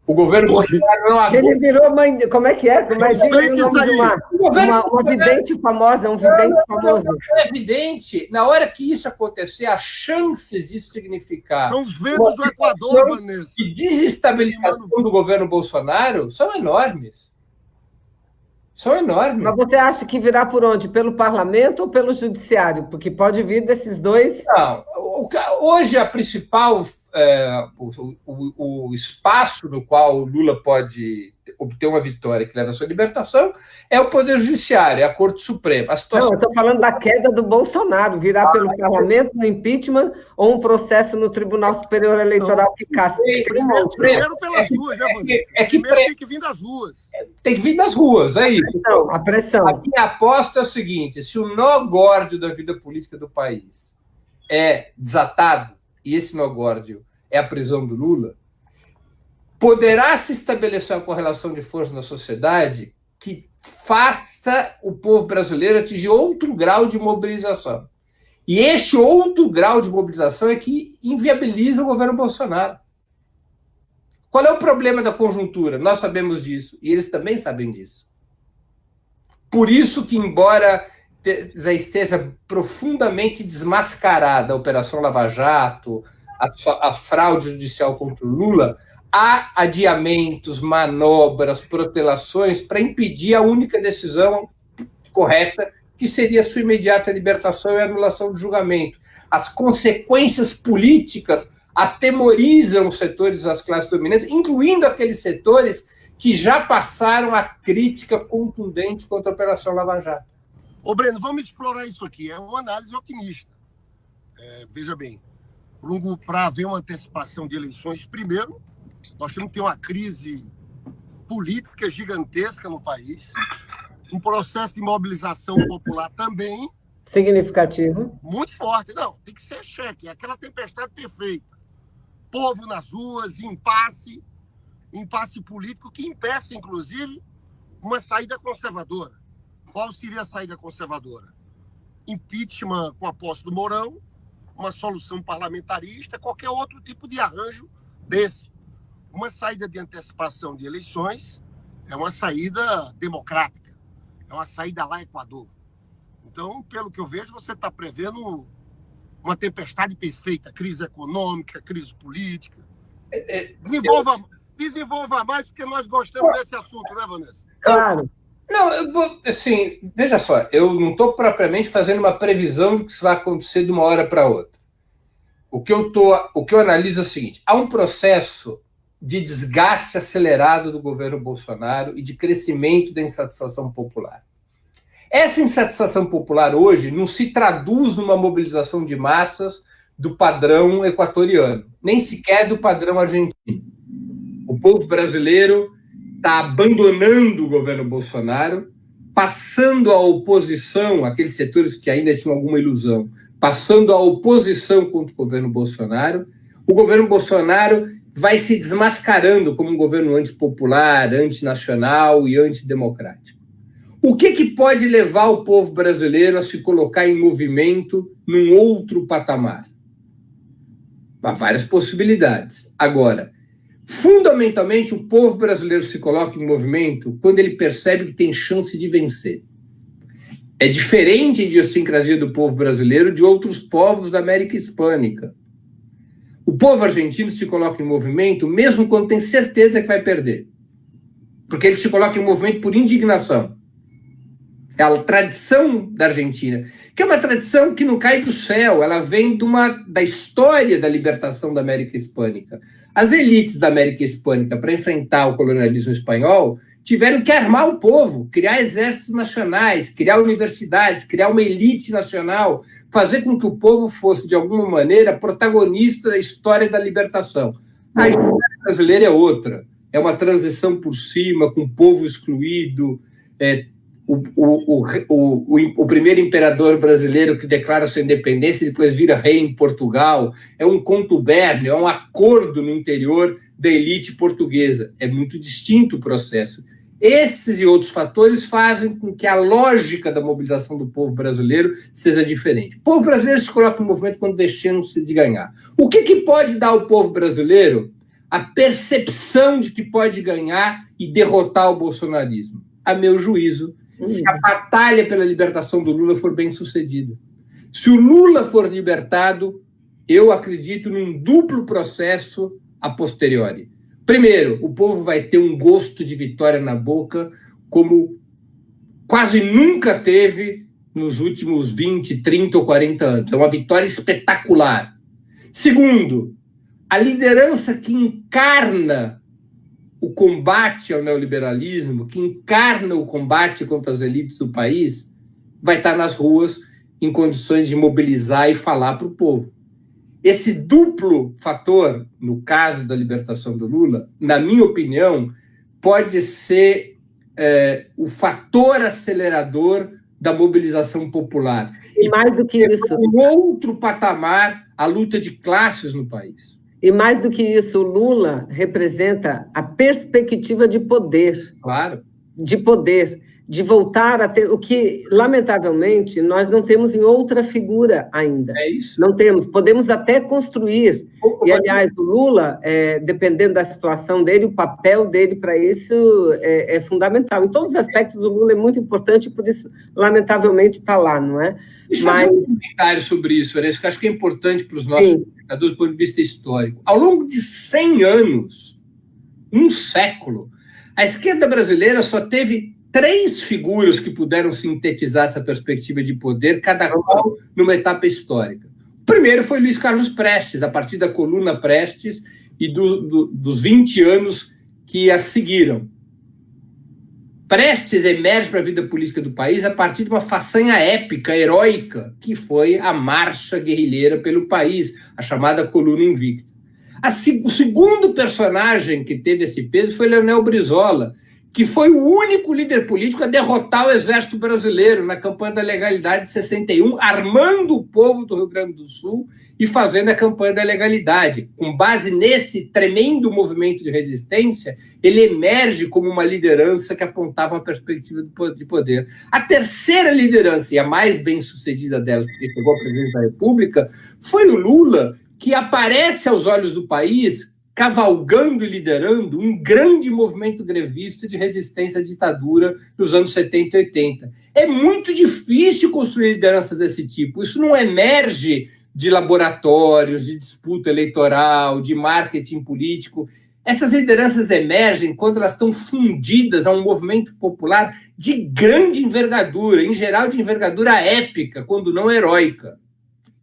O governo Bolsonaro não aguenta. Ele virou mãe. Como é que é? Como é uma vidente famosa, um vidente famoso. É evidente. Na hora que isso acontecer, as chances disso significar. São os ventos do Equador, Vanessa. E desestabilização do governo Bolsonaro são enormes. São enormes. Mas você acha que virá por onde? Pelo parlamento ou pelo judiciário? Porque pode vir desses dois. Não. Hoje, a principal. O espaço no qual o Lula pode obter uma vitória que leva à sua libertação é o Poder Judiciário, é a Corte Suprema. Não, eu estou falando da queda do Bolsonaro, virá pelo parlamento, no impeachment, ou um processo no Tribunal Superior Eleitoral que caça. Primeiro pelas ruas, né, Vanessa? Primeiro tem que vir das ruas. Tem que vir das ruas, é isso. A pressão. A minha aposta é o seguinte: se o nó górdio da vida política do país é desatado, e esse nó górdio é a prisão do Lula, poderá se estabelecer uma correlação de força na sociedade que faça o povo brasileiro atingir outro grau de mobilização. E este outro grau de mobilização é que inviabiliza o governo Bolsonaro. Qual é o problema da conjuntura? Nós sabemos disso, e eles também sabem disso. Por isso que, embora já esteja profundamente desmascarada a Operação Lava Jato, a fraude judicial contra o Lula, há adiamentos, manobras, protelações para impedir a única decisão correta, que seria a sua imediata libertação e anulação do julgamento. As consequências políticas atemorizam os setores das classes dominantes, incluindo aqueles setores que já passaram a crítica contundente contra a Operação Lava Jato. Ô, Breno, vamos explorar isso aqui. É uma análise otimista. Veja bem, para haver uma antecipação de eleições, primeiro, nós temos que ter uma crise política gigantesca no país, um processo de mobilização popular também significativo, muito forte. Não, tem que ser cheque, é aquela tempestade perfeita. Povo nas ruas, impasse político que impeça, inclusive, uma saída conservadora. Qual seria a saída conservadora? Impeachment com a posse do Mourão, uma solução parlamentarista, qualquer outro tipo de arranjo desse. Uma saída de antecipação de eleições é uma saída democrática, é uma saída lá Equador. Então, pelo que eu vejo, você está prevendo uma tempestade perfeita, crise econômica, crise política. Desenvolva mais, porque nós gostamos desse assunto, né, Vanessa? Claro. Não, eu vou, assim, veja só, eu não estou propriamente fazendo uma previsão do que isso vai acontecer de uma hora para outra. O que eu analiso é o seguinte: há um processo de desgaste acelerado do governo Bolsonaro e de crescimento da insatisfação popular. Essa insatisfação popular hoje não se traduz numa mobilização de massas do padrão equatoriano, nem sequer do padrão argentino. O povo brasileiro está abandonando o governo Bolsonaro, passando à oposição, aqueles setores que ainda tinham alguma ilusão, passando à oposição contra o governo Bolsonaro. O governo Bolsonaro vai se desmascarando como um governo antipopular, antinacional e antidemocrático. O que pode levar o povo brasileiro a se colocar em movimento num outro patamar? Há várias possibilidades. Agora, fundamentalmente, o povo brasileiro se coloca em movimento quando ele percebe que tem chance de vencer. É diferente a idiosincrasia do povo brasileiro de outros povos da América Hispânica. O povo argentino se coloca em movimento mesmo quando tem certeza que vai perder. Porque ele se coloca em movimento por indignação. É a tradição da Argentina, que é uma tradição que não cai do céu, ela vem da história da libertação da América Hispânica. As elites da América Hispânica, para enfrentar o colonialismo espanhol, tiveram que armar o povo, criar exércitos nacionais, criar universidades, criar uma elite nacional, fazer com que o povo fosse, de alguma maneira, protagonista da história da libertação. A história brasileira é outra, é uma transição por cima, com o povo excluído, o primeiro imperador brasileiro que declara sua independência e depois vira rei em Portugal, é um contubérnio, é um acordo no interior da elite portuguesa. É muito distinto o processo. Esses e outros fatores fazem com que a lógica da mobilização do povo brasileiro seja diferente. O povo brasileiro se coloca em movimento quando deixando-se de ganhar. O que pode dar ao povo brasileiro a percepção de que pode ganhar e derrotar o bolsonarismo? A meu juízo, se a batalha pela libertação do Lula for bem sucedida. Se o Lula for libertado, eu acredito num duplo processo a posteriori. Primeiro, o povo vai ter um gosto de vitória na boca, como quase nunca teve nos últimos 20, 30 ou 40 anos. É uma vitória espetacular. Segundo, a liderança que encarna o combate ao neoliberalismo, que encarna o combate contra as elites do país, vai estar nas ruas em condições de mobilizar e falar para o povo. Esse duplo fator, no caso da libertação do Lula, na minha opinião, pode ser o fator acelerador da mobilização popular. E mais do que isso, um outro patamar a luta de classes no país. E mais do que isso, o Lula representa a perspectiva de poder. Claro. De poder. de voltar a ter o que, lamentavelmente, nós não temos em outra figura ainda. É isso. Não temos. Podemos até construir. E, aliás, o Lula, dependendo da situação dele, o papel dele para isso é fundamental. Em todos os aspectos, o Lula é muito importante, por isso, lamentavelmente, está lá, não é? Deixa eu fazer um comentário sobre isso, Vanessa, que eu acho que é importante para os nossos espectadores do ponto de vista histórico. Ao longo de 100 anos, um século, a esquerda brasileira só teve 3 figuras que puderam sintetizar essa perspectiva de poder, cada qual numa etapa histórica. O primeiro foi Luiz Carlos Prestes, a partir da coluna Prestes e dos 20 anos que a seguiram. Prestes emerge para a vida política do país a partir de uma façanha épica, heróica, que foi a marcha guerrilheira pelo país, a chamada Coluna Invicta. O segundo personagem que teve esse peso foi Leonel Brizola, que foi o único líder político a derrotar o exército brasileiro na campanha da legalidade de 61, armando o povo do Rio Grande do Sul e fazendo a campanha da legalidade. Com base nesse tremendo movimento de resistência, ele emerge como uma liderança que apontava uma perspectiva de poder. A terceira liderança, e a mais bem-sucedida delas, que chegou à presidência da República, foi o Lula, que aparece aos olhos do país cavalgando e liderando um grande movimento grevista de resistência à ditadura nos anos 70 e 80. É muito difícil construir lideranças desse tipo. Isso não emerge de laboratórios, de disputa eleitoral, de marketing político. Essas lideranças emergem quando elas estão fundidas a um movimento popular de grande envergadura, em geral de envergadura épica, quando não heróica.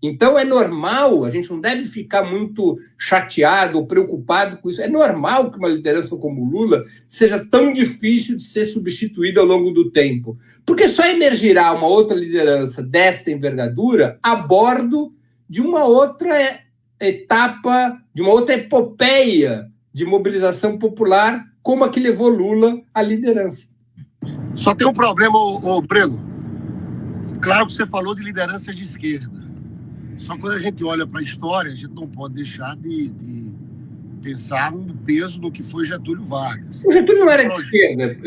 Então é normal, a gente não deve ficar muito chateado ou preocupado com isso. É normal que uma liderança como Lula seja tão difícil de ser substituída ao longo do tempo. Porque só emergirá uma outra liderança desta envergadura a bordo de uma outra etapa, de uma outra epopeia de mobilização popular, como a que levou Lula à liderança. Só tem um problema, Breno. Claro que você falou de liderança de esquerda. Só que quando a gente olha para a história, a gente não pode deixar de pensar no peso do que foi Getúlio Vargas. O Getúlio não era de esquerda,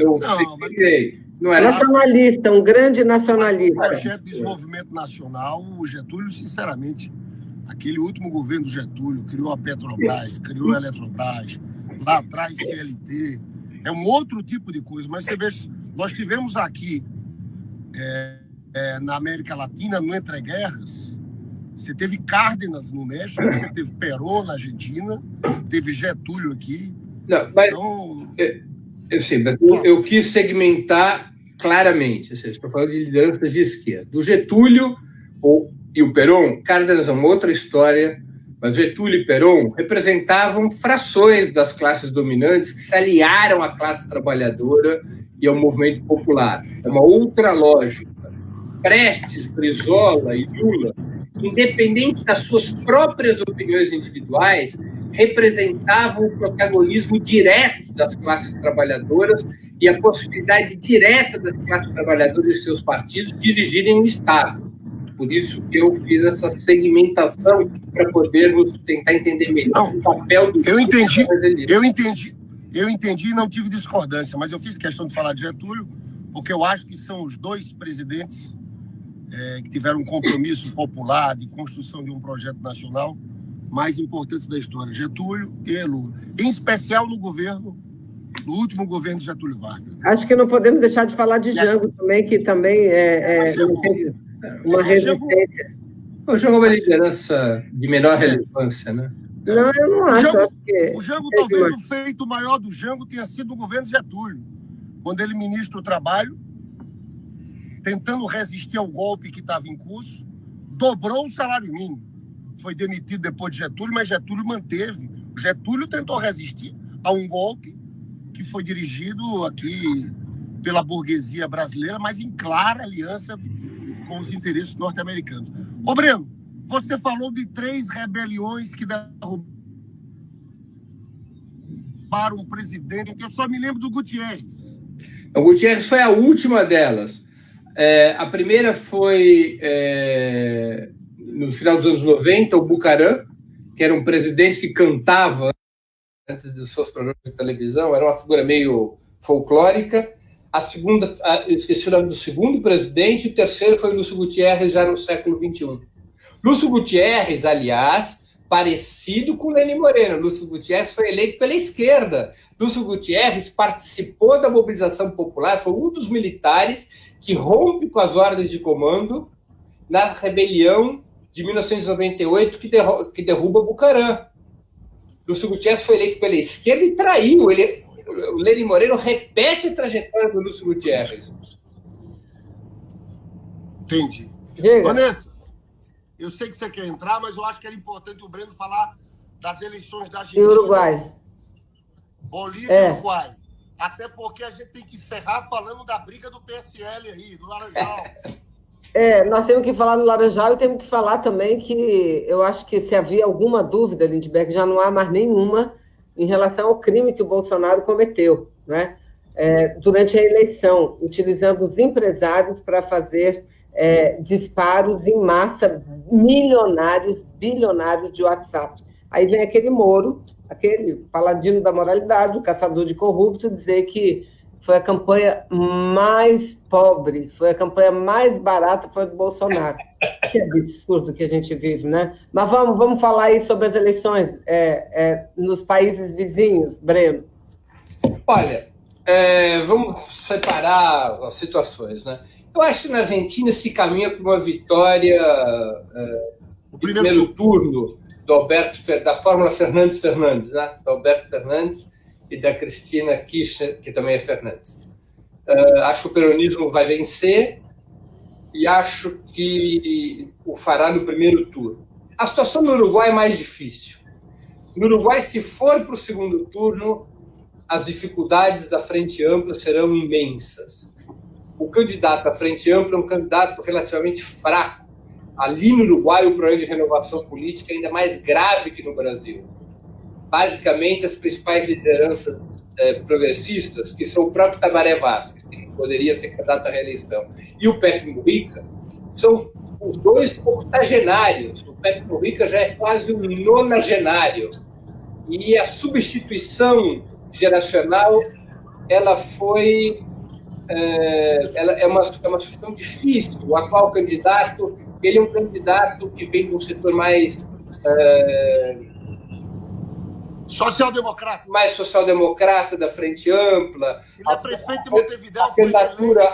não era nacionalista, um grande nacionalista. O projeto de desenvolvimento nacional, o Getúlio, sinceramente, aquele último governo do Getúlio criou a Petrobras, criou a Eletrobras, lá atrás CLT, é um outro tipo de coisa. Mas você vê, nós tivemos aqui, na América Latina, no Entreguerras, você teve Cárdenas no México, você teve Perón na Argentina, teve Getúlio aqui. Não, mas então, eu quis segmentar claramente. Estou falando de lideranças de esquerda. O Getúlio e o Perón, Cárdenas é uma outra história, mas Getúlio e Perón representavam frações das classes dominantes que se aliaram à classe trabalhadora e ao movimento popular. É uma outra lógica. Prestes, Brizola e Lula, independente das suas próprias opiniões individuais, representavam o protagonismo direto das classes trabalhadoras e a possibilidade direta das classes trabalhadoras e seus partidos dirigirem o Estado. Por isso que eu fiz essa segmentação para podermos tentar entender melhor o papel do... Eu entendi e não tive discordância, mas eu fiz questão de falar de Getúlio, porque eu acho que são os dois presidentes que tiveram um compromisso popular de construção de um projeto nacional mais importantes da história, Getúlio e Lula. Em especial no último governo de Getúlio Vargas. Acho que não podemos deixar de falar de Jango também, que também teve uma resistência. O Jango é uma liderança de menor relevância, né? Não, eu não acho. O Jango, talvez o feito maior do Jango tenha sido o governo de Getúlio, quando ele ministra o Trabalho, tentando resistir ao golpe que estava em curso, dobrou o salário mínimo. Foi demitido depois de Getúlio, mas Getúlio manteve. Getúlio tentou resistir a um golpe que foi dirigido aqui pela burguesia brasileira, mas em clara aliança com os interesses norte-americanos. Ô, Breno, você falou de 3 rebeliões que derrubaram um presidente, que eu só me lembro do Gutierrez. O Gutierrez foi a última delas. A primeira foi no final dos anos 90, o Bucaram, que era um presidente que cantava antes dos seus programas de televisão, era uma figura meio folclórica. eu esqueci o nome do segundo presidente, o terceiro foi o Lúcio Gutierrez, já no século XXI. Lúcio Gutierrez, aliás, parecido com Lenin Moreno. Lúcio Gutierrez foi eleito pela esquerda. Lúcio Gutierrez participou da mobilização popular, foi um dos militares que rompe com as ordens de comando na rebelião de 1998 que derruba Bucaram. Lúcio Gutierrez foi eleito pela esquerda e traiu. O Lenin Moreno repete a trajetória do Lúcio Gutierrez. Entendi. Diga. Vanessa, eu sei que você quer entrar, mas eu acho que era importante o Breno falar das eleições da Argentina, Uruguai. Bolívia e Uruguai. Até porque a gente tem que encerrar falando da briga do PSL aí, do Laranjal. Nós temos que falar do Laranjal e temos que falar também que eu acho que se havia alguma dúvida, Lindbergh, já não há mais nenhuma em relação ao crime que o Bolsonaro cometeu, né? Durante a eleição, utilizando os empresários para fazer disparos em massa milionários, bilionários de WhatsApp. Aí vem aquele Moro, aquele paladino da moralidade, o caçador de corrupto, dizer que foi a campanha mais pobre, foi a campanha mais barata, foi a do Bolsonaro. Que absurdo que a gente vive, né? Mas vamos falar aí sobre as eleições nos países vizinhos, Breno. Olha, vamos separar as situações, né? Eu acho que na Argentina se caminha para uma vitória no primeiro turno da Fórmula Fernandes, né? Do Alberto Fernandes e da Cristina Kirchner, que também é Fernandes. Acho que o peronismo vai vencer e acho que o fará no primeiro turno. A situação no Uruguai é mais difícil. No Uruguai, se for para o segundo turno, as dificuldades da Frente Ampla serão imensas. O candidato à Frente Ampla é um candidato relativamente fraco. Ali no Uruguai, o problema de renovação política é ainda mais grave que no Brasil. Basicamente, as principais lideranças progressistas, que são o próprio Tabaré Vázquez, que poderia ser candidato à reeleição, e o Pepe Mujica, são os dois octogenários. O Pepe Mujica já é quase um nonagenário. E a substituição geracional, ela foi... ela é uma situação difícil. O atual candidato, ele é um candidato que vem de um setor mais... social-democrata da Frente Ampla. Ele é prefeito de Montevidéu.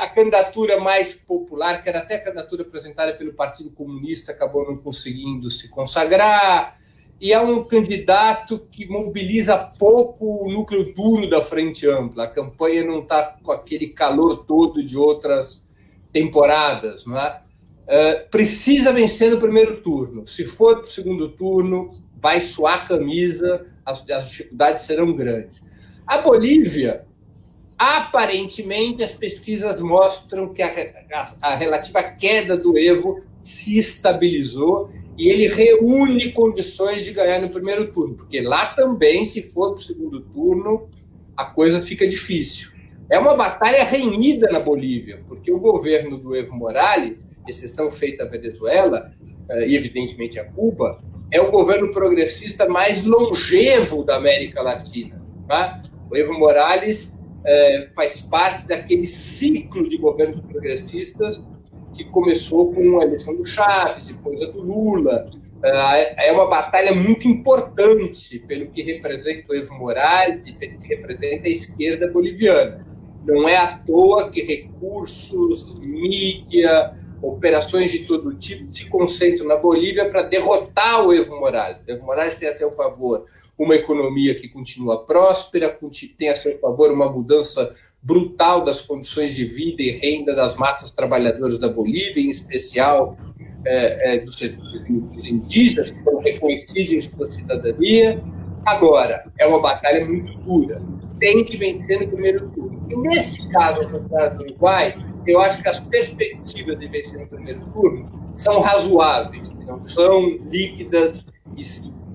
A candidatura mais popular, que era até a candidatura apresentada pelo Partido Comunista, acabou não conseguindo se consagrar. E é um candidato que mobiliza pouco o núcleo duro da Frente Ampla. A campanha não está com aquele calor todo de outras temporadas, não é? Precisa vencer no primeiro turno. Se for para o segundo turno, vai suar a camisa, as dificuldades serão grandes. A Bolívia, aparentemente, as pesquisas mostram que a relativa queda do Evo se estabilizou e ele reúne condições de ganhar no primeiro turno, porque lá também, se for para o segundo turno, a coisa fica difícil. É uma batalha renhida na Bolívia, porque o governo do Evo Morales, exceção feita à Venezuela, e evidentemente a Cuba, é o governo progressista mais longevo da América Latina. Tá? O Evo Morales faz parte daquele ciclo de governos progressistas que começou com a eleição do Chávez, depois a do Lula. É uma batalha muito importante pelo que representa o Evo Morales e pelo que representa a esquerda boliviana. Não é à toa que recursos, mídia, operações de todo tipo se concentram na Bolívia para derrotar o Evo Morales. O Evo Morales tem a seu favor uma economia que continua próspera, tem a seu favor uma mudança brutal das condições de vida e renda das massas trabalhadoras da Bolívia, em especial dos indígenas, que foram reconhecidos em sua cidadania. Agora, é uma batalha muito dura. Tem que vencer no primeiro turno. E nesse caso, no caso do Uruguai, eu acho que as perspectivas de vencer no primeiro turno são razoáveis, não são líquidas,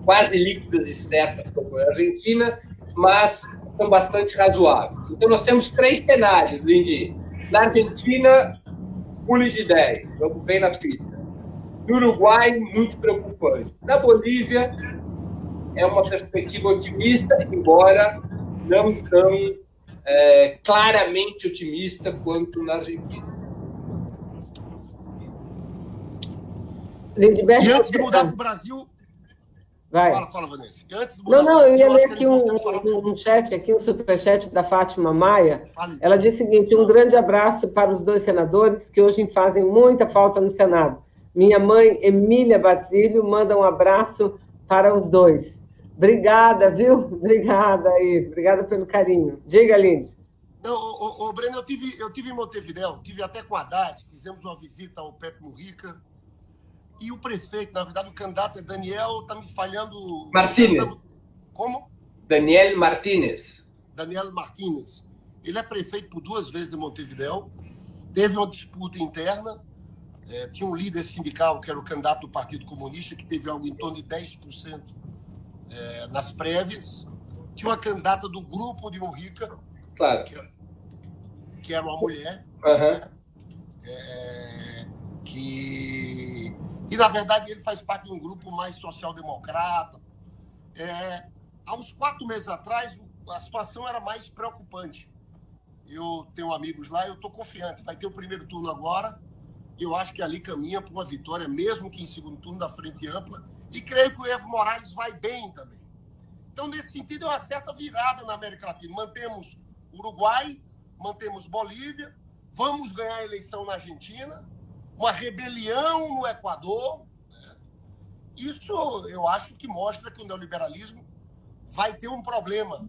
quase líquidas e certas como a Argentina, mas são bastante razoáveis. Então nós temos 3 cenários, Lindy. Na Argentina, pule de 10, vamos bem na fita. No Uruguai, muito preocupante. Na Bolívia, é uma perspectiva otimista, embora não tão claramente otimista quanto na Argentina. E antes de mudar para o Brasil... Vai. Fala, Vanessa. E antes de mudar não, eu ia ler aqui um chat, aqui um superchat da Fátima Maia. Ela diz o seguinte: um grande abraço para os dois senadores que hoje fazem muita falta no Senado. Minha mãe, Emília Basílio, manda um abraço para os dois. Obrigada, viu? Obrigada aí. Obrigada pelo carinho. Diga, Lindy. Não, Breno, eu tive em Montevidéu, tive até com a Haddad, fizemos uma visita ao Pepe Mujica. E o prefeito, na verdade, o candidato é Daniel, está me falhando... Martínez. Como? Daniel Martínez. Daniel Martínez. Ele é prefeito por 2 vezes de Montevidéu. Teve uma disputa interna. Tinha um líder sindical, que era o candidato do Partido Comunista, que teve algo em torno de 10% nas prévias. Tinha uma candidata do grupo de Mujica, claro, que era uma mulher, E, na verdade, ele faz parte de um grupo mais social-democrata. Há uns 4 meses atrás, a situação era mais preocupante. Eu tenho amigos lá, eu estou confiante. Vai ter o primeiro turno agora. Eu acho que ali caminha para uma vitória, mesmo que em segundo turno, da frente ampla. E creio que o Evo Morales vai bem também. Então, nesse sentido, é uma certa virada na América Latina. Mantemos Uruguai, mantemos Bolívia, vamos ganhar a eleição na Argentina, uma rebelião no Equador. Isso eu acho que mostra que o neoliberalismo vai ter um problema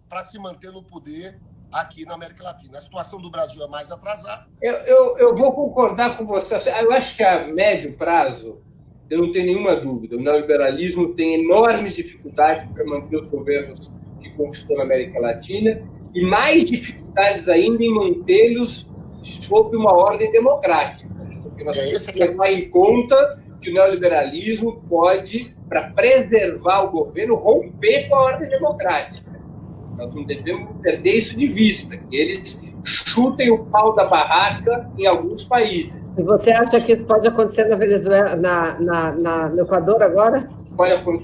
para se manter no poder aqui na América Latina. A situação do Brasil é mais atrasada. Eu vou concordar com você. Eu acho que a médio prazo, eu não tenho nenhuma dúvida, o neoliberalismo tem enormes dificuldades para manter os governos que conquistou na América Latina e mais dificuldades ainda em mantê-los sob uma ordem democrática. Porque nós temos que levar em conta que o neoliberalismo pode, para preservar o governo, romper com a ordem democrática. Nós não devemos perder isso de vista, que eles chutem o pau da barraca em alguns países. E você acha que isso pode acontecer na Venezuela, no Equador agora?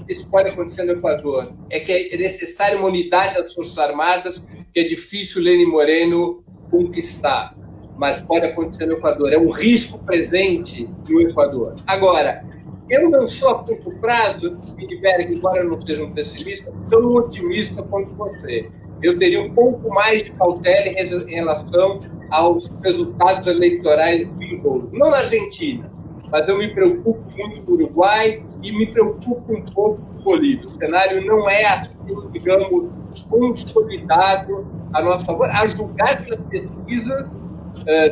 Isso pode acontecer no Equador. É que é necessária uma unidade das Forças Armadas que é difícil Lenin Moreno conquistar. Mas pode acontecer no Equador. É um risco presente no Equador. Agora, eu não sou a curto prazo, Lindbergh, embora eu não seja um pessimista, tão otimista quanto você. Eu teria um pouco mais de cautela em relação aos resultados eleitorais vindouros. Não na Argentina, mas eu me preocupo muito com o Uruguai e me preocupo um pouco com o Bolívia. O cenário não é assim, digamos, consolidado a nosso favor, a julgar pelas pesquisas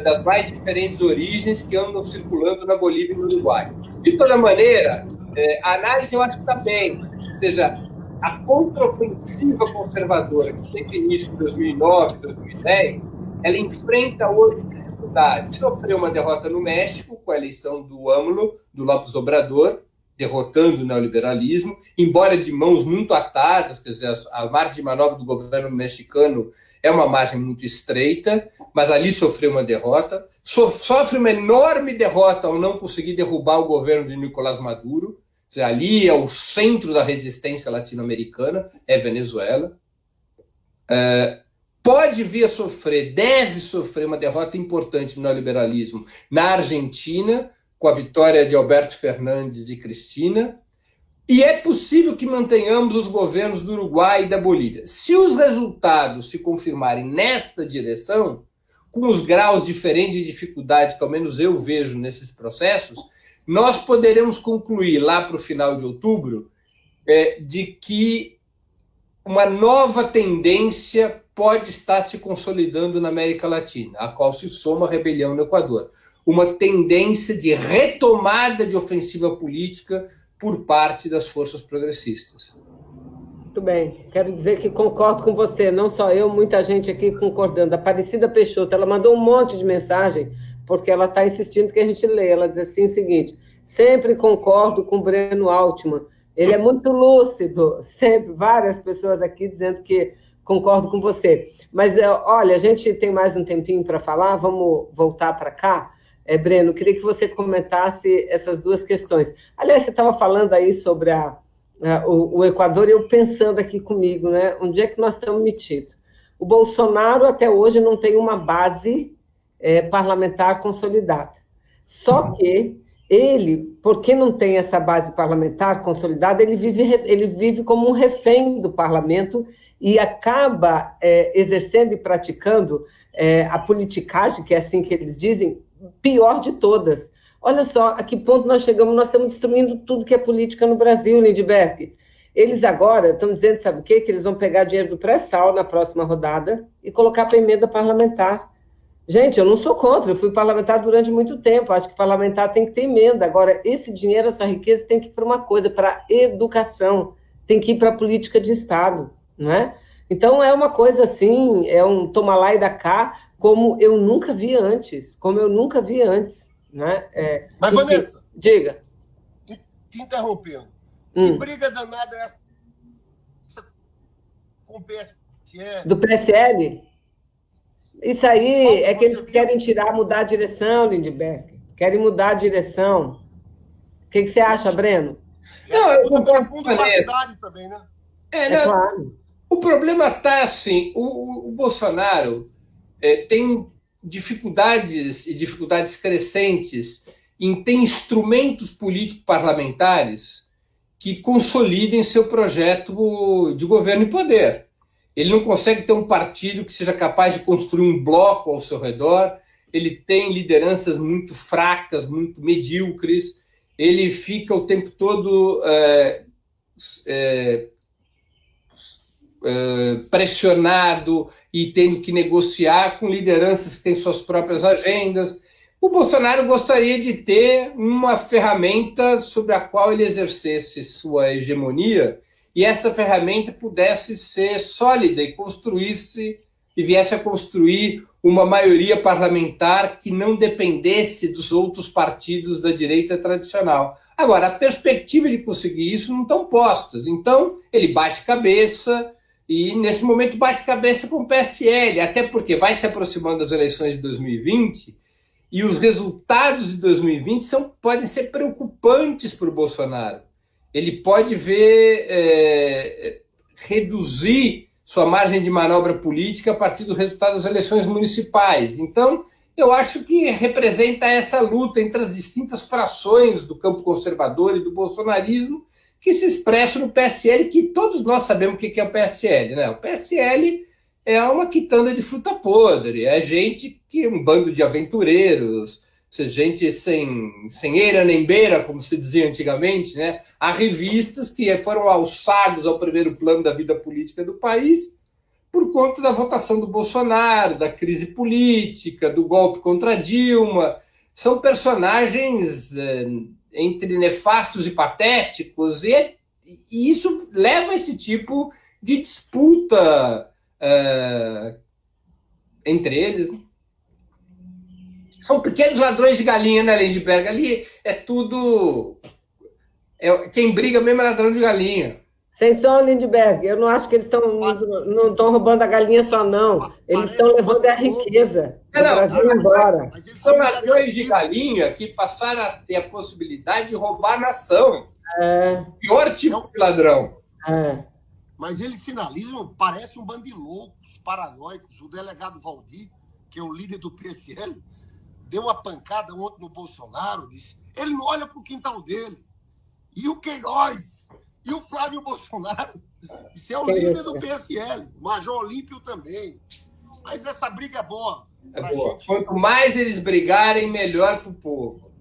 das mais diferentes origens que andam circulando na Bolívia e no Uruguai. De toda maneira, a análise eu acho que está bem. Ou seja, a contraofensiva conservadora que teve início em 2009, 2010, ela enfrenta hoje dificuldades. Sofreu uma derrota no México com a eleição do AMLO, do López Obrador, derrotando o neoliberalismo, embora de mãos muito atadas, quer dizer, a margem de manobra do governo mexicano é uma margem muito estreita, mas ali sofreu uma derrota. Sofre uma enorme derrota ao não conseguir derrubar o governo de Nicolás Maduro. Quer dizer, ali é o centro da resistência latino-americana, é Venezuela. Pode vir a sofrer, deve sofrer uma derrota importante no neoliberalismo na Argentina, com a vitória de Alberto Fernandes e Cristina, e é possível que mantenhamos os governos do Uruguai e da Bolívia. Se os resultados se confirmarem nesta direção, com os graus diferentes de dificuldade que ao menos eu vejo nesses processos, nós poderemos concluir lá para o final de outubro de que uma nova tendência pode estar se consolidando na América Latina, a qual se soma a rebelião no Equador. Uma tendência de retomada de ofensiva política por parte das forças progressistas. Muito bem. Quero dizer que concordo com você, não só eu, muita gente aqui concordando. A Aparecida Peixoto, ela mandou um monte de mensagem, porque ela está insistindo que a gente leia. Ela diz assim o seguinte: sempre concordo com o Breno Altman. Ele é muito lúcido. Sempre, várias pessoas aqui dizendo que concordo com você. Mas, olha, a gente tem mais um tempinho para falar, vamos voltar para cá. Breno, queria que você comentasse essas duas questões. Aliás, você estava falando aí sobre o Equador e eu pensando aqui comigo, né? Onde é que nós estamos metidos? O Bolsonaro, até hoje, não tem uma base parlamentar consolidada. Só que ele, porque não tem essa base parlamentar consolidada, ele vive como um refém do parlamento e acaba exercendo e praticando a politicagem, que é assim que eles dizem, pior de todas. Olha só a que ponto nós chegamos, nós estamos destruindo tudo que é política no Brasil, Lindbergh. Eles agora estão dizendo, sabe o quê? Que eles vão pegar dinheiro do pré-sal na próxima rodada e colocar para emenda parlamentar. Gente, eu não sou contra, eu fui parlamentar durante muito tempo, acho que parlamentar tem que ter emenda. Agora, esse dinheiro, essa riqueza tem que ir para uma coisa, para educação, tem que ir para a política de Estado, não é? Então, é uma coisa assim, é um toma lá e dá cá, como eu nunca vi antes, né? Mas, Vanessa, diga. Te interrompendo, que briga danada é essa com o PSL? Do PSL? Isso aí é que eles querem mudar a direção, Lindbergh. Querem mudar a direção. O que você acha, Breno? Não, eu concordo com a também, né? Claro. O problema está assim, o Bolsonaro tem dificuldades crescentes em ter instrumentos políticos parlamentares que consolidem seu projeto de governo e poder. Ele não consegue ter um partido que seja capaz de construir um bloco ao seu redor, ele tem lideranças muito fracas, muito medíocres, ele fica o tempo todo pressionado e tendo que negociar com lideranças que têm suas próprias agendas. O Bolsonaro gostaria de ter uma ferramenta sobre a qual ele exercesse sua hegemonia e essa ferramenta pudesse ser sólida e viesse a construir uma maioria parlamentar que não dependesse dos outros partidos da direita tradicional. Agora, a perspectiva de conseguir isso não estão postas. Então, ele bate cabeça e, nesse momento, bate cabeça com o PSL, até porque vai se aproximando das eleições de 2020 e os resultados de 2020 podem ser preocupantes para o Bolsonaro. Ele pode reduzir sua margem de manobra política a partir do resultado das eleições municipais. Então, eu acho que representa essa luta entre as distintas frações do campo conservador e do bolsonarismo que se expressa no PSL, que todos nós sabemos o que é o PSL, né? O PSL é uma quitanda de fruta podre, é gente que um bando de aventureiros, gente sem eira nem beira, como se dizia antigamente, né? Há revistas que foram alçados ao primeiro plano da vida política do país por conta da votação do Bolsonaro, da crise política, do golpe contra Dilma. São personagens entre nefastos e patéticos, e isso leva a esse tipo de disputa entre eles, né? São pequenos ladrões de galinha, né, Lindbergh? Ali é tudo... quem briga mesmo é ladrão de galinha. Sem som, Lindbergh. Eu não acho que eles não estão roubando a galinha só, não. Eles estão levando a riqueza. Embora. São ladrões de galinha que passaram a ter a possibilidade de roubar a nação. Pior tipo de ladrão. Mas eles sinalizam, parece um bando de loucos, paranoicos. O delegado Valdir, que é o líder do PSL, deu uma pancada ontem no Bolsonaro, disse, ele não olha para o quintal dele. E o Queiroz, e o Flávio Bolsonaro, isso é o líder do PSL, o Major Olímpio também. Mas essa briga é boa. Gente... Quanto mais eles brigarem, melhor para o povo.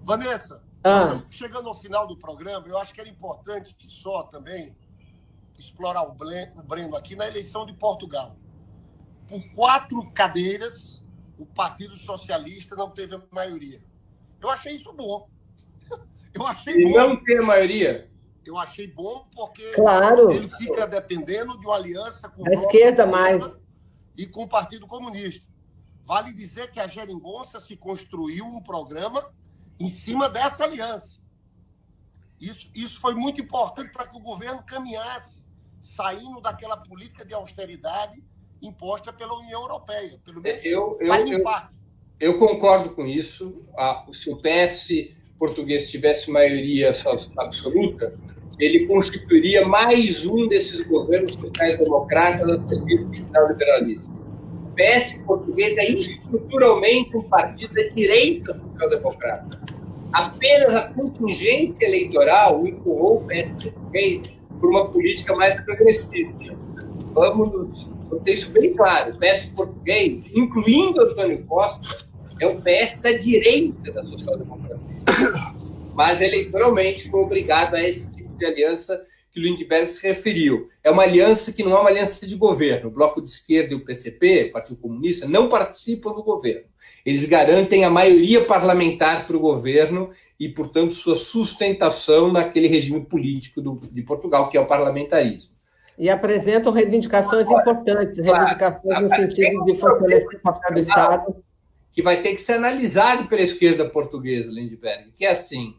Vanessa, estamos chegando ao final do programa, eu acho que era importante só também explorar o Breno aqui na eleição de Portugal. Por 4 cadeiras, o Partido Socialista não teve a maioria. Eu achei isso bom. Não ter maioria? Eu achei bom porque claro, ele fica dependendo de uma aliança com a esquerda mais e com o Partido Comunista. Vale dizer que a Geringonça se construiu um programa em cima dessa aliança. Isso foi muito importante para que o governo caminhasse, saindo daquela política de austeridade imposta pela União Europeia. Pelo menos saindo em parte. Eu concordo com isso. Se o PS português tivesse maioria absoluta, ele constituiria mais um desses governos sociais-democratas a servir do liberalismo. O PS português é estruturalmente um partido da direita social-democrata. Apenas a contingência eleitoral empurrou o PS português por uma política mais progressista. Vamos ter isso bem claro. O PS português, incluindo Antônio Costa, é o PS da direita da social-democracia. Mas eleitoralmente foi obrigado a esse tipo de aliança que o Lindbergh se referiu. É uma aliança que não é uma aliança de governo. O Bloco de Esquerda e o PCP, o Partido Comunista, não participam do governo. Eles garantem a maioria parlamentar para o governo e, portanto, sua sustentação naquele regime político de Portugal, que é o parlamentarismo. E apresentam reivindicações importantes, reivindicações no sentido de fortalecer o papel do Estado. Que vai ter que ser analisado pela esquerda portuguesa, Lindbergh, que é assim,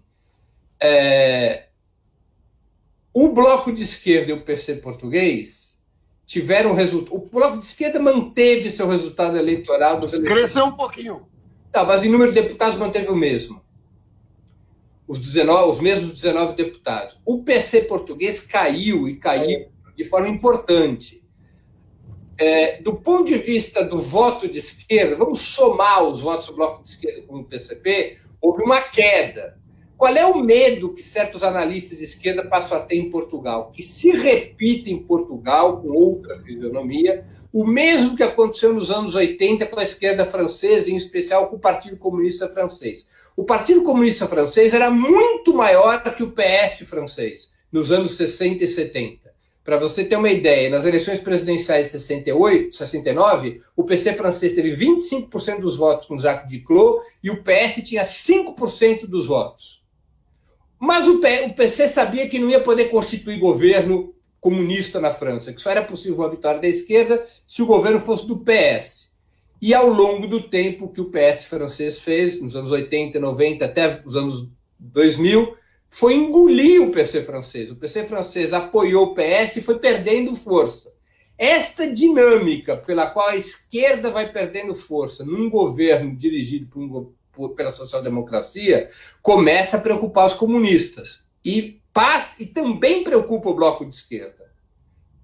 o Bloco de Esquerda e o PC português tiveram resultado. O Bloco de Esquerda manteve seu resultado eleitoral dos eleições. Cresceu um pouquinho. Não, mas em número de deputados manteve o mesmo. Os mesmos 19 deputados. O PC português caiu de forma importante. Do ponto de vista do voto de esquerda, vamos somar os votos do Bloco de Esquerda com o PCP, houve uma queda. Qual é o medo que certos analistas de esquerda passam a ter em Portugal? Que se repita em Portugal, com outra fisionomia, o mesmo que aconteceu nos anos 80 com a esquerda francesa, em especial com o Partido Comunista Francês. O Partido Comunista Francês era muito maior que o PS francês, nos anos 60 e 70. Para você ter uma ideia, nas eleições presidenciais de 69, o PC francês teve 25% dos votos com Jacques Duclos e o PS tinha 5% dos votos. Mas o PC sabia que não ia poder constituir governo comunista na França, que só era possível uma vitória da esquerda se o governo fosse do PS. E ao longo do tempo que o PS francês fez, nos anos 80, 90, até os anos 2000, foi engolir o PC francês. O PC francês apoiou o PS e foi perdendo força. Esta dinâmica pela qual a esquerda vai perdendo força num governo dirigido pela social-democracia começa a preocupar os comunistas. E também preocupa o Bloco de Esquerda.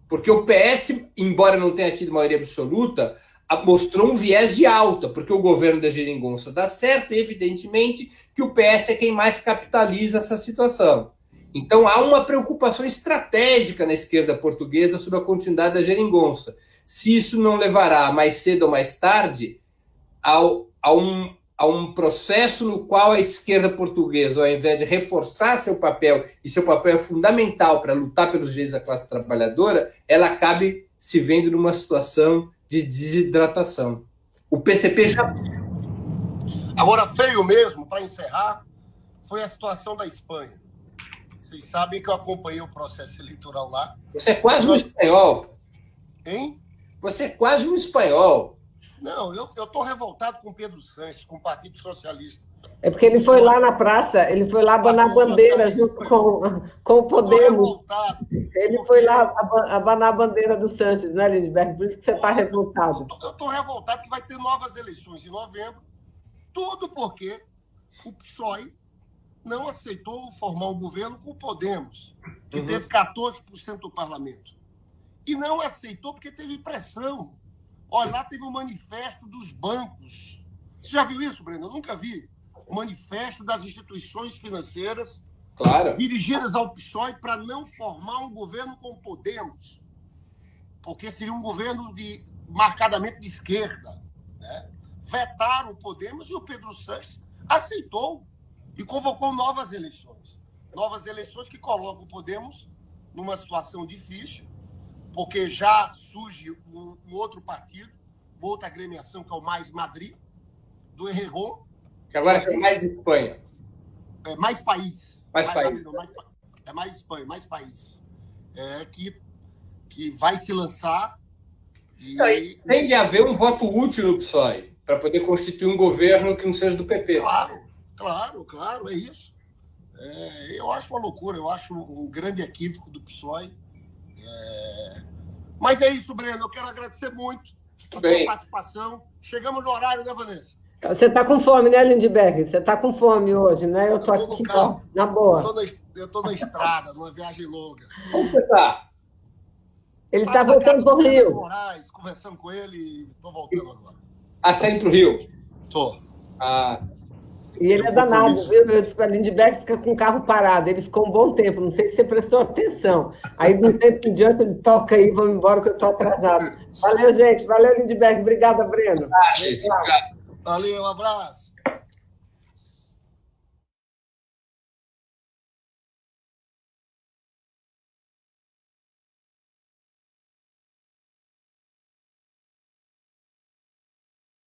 Porque o PS, embora não tenha tido maioria absoluta, mostrou um viés de alta, porque o governo da Geringonça dá certo e, evidentemente, que o PS é quem mais capitaliza essa situação. Então, há uma preocupação estratégica na esquerda portuguesa sobre a continuidade da Geringonça. Se isso não levará, mais cedo ou mais tarde, a um processo no qual a esquerda portuguesa, ao invés de reforçar seu papel, e seu papel é fundamental para lutar pelos direitos da classe trabalhadora, ela acabe se vendo numa situação de desidratação. O PCP já... Agora, feio mesmo, para encerrar, foi a situação da Espanha. Vocês sabem que eu acompanhei o processo eleitoral lá. Você é quase um espanhol. Hein? Você é quase um espanhol. Não, eu estou revoltado com o Pedro Sánchez, com o Partido Socialista. É porque ele foi lá na praça, ele foi lá abanar bandeira junto com o Podemos. Ele foi lá abanar a bandeira do Sánchez, né, Lindbergh? Por isso que você está revoltado. Eu estou revoltado que vai ter novas eleições em novembro, tudo porque o PSOE não aceitou formar um governo com o Podemos, que teve 14% do parlamento. E não aceitou porque teve pressão. Olha, lá teve um manifesto dos bancos. Você já viu isso, Breno? Eu nunca vi. O manifesto das instituições financeiras, claro, dirigidas ao PSOE para não formar um governo com o Podemos, porque seria um governo marcadamente de esquerda, né? Vetaram o Podemos e o Pedro Sánchez aceitou e convocou novas eleições. Novas eleições que colocam o Podemos numa situação difícil, porque já surge um outro partido, uma outra agremiação, que é o Mais Madrid, do Errejón, que agora é mais Espanha. É Mais País. Mais País. É Mais Espanha, Mais País. Que vai se lançar. Tem de haver um voto útil no PSOE, para poder constituir um governo que não seja do PP. Claro, é isso. Eu acho uma loucura, eu acho um grande equívoco do PSOE. Mas é isso, Breno. Eu quero agradecer muito a tua participação. Chegamos no horário, né, Vanessa? Você está com fome, né, Lindbergh? Você está com fome hoje, né? Eu estou aqui, ó, na boa. Eu estou na estrada, numa viagem longa. Como você está? Ele está voltando para o Rio. Moraes, conversando com ele e estou voltando agora. Ah, você está indo para o Rio? Tô. Ah. E ele é danado, viu? Eu disse para Lindbergh fica com o carro parado. Ele ficou um bom tempo, não sei se você prestou atenção. Aí, de um tempo em diante, ele toca aí, vamos embora que eu estou atrasado. Valeu, gente. Valeu, Lindbergh. Obrigada, Breno. Gente, Valeu, um abraço.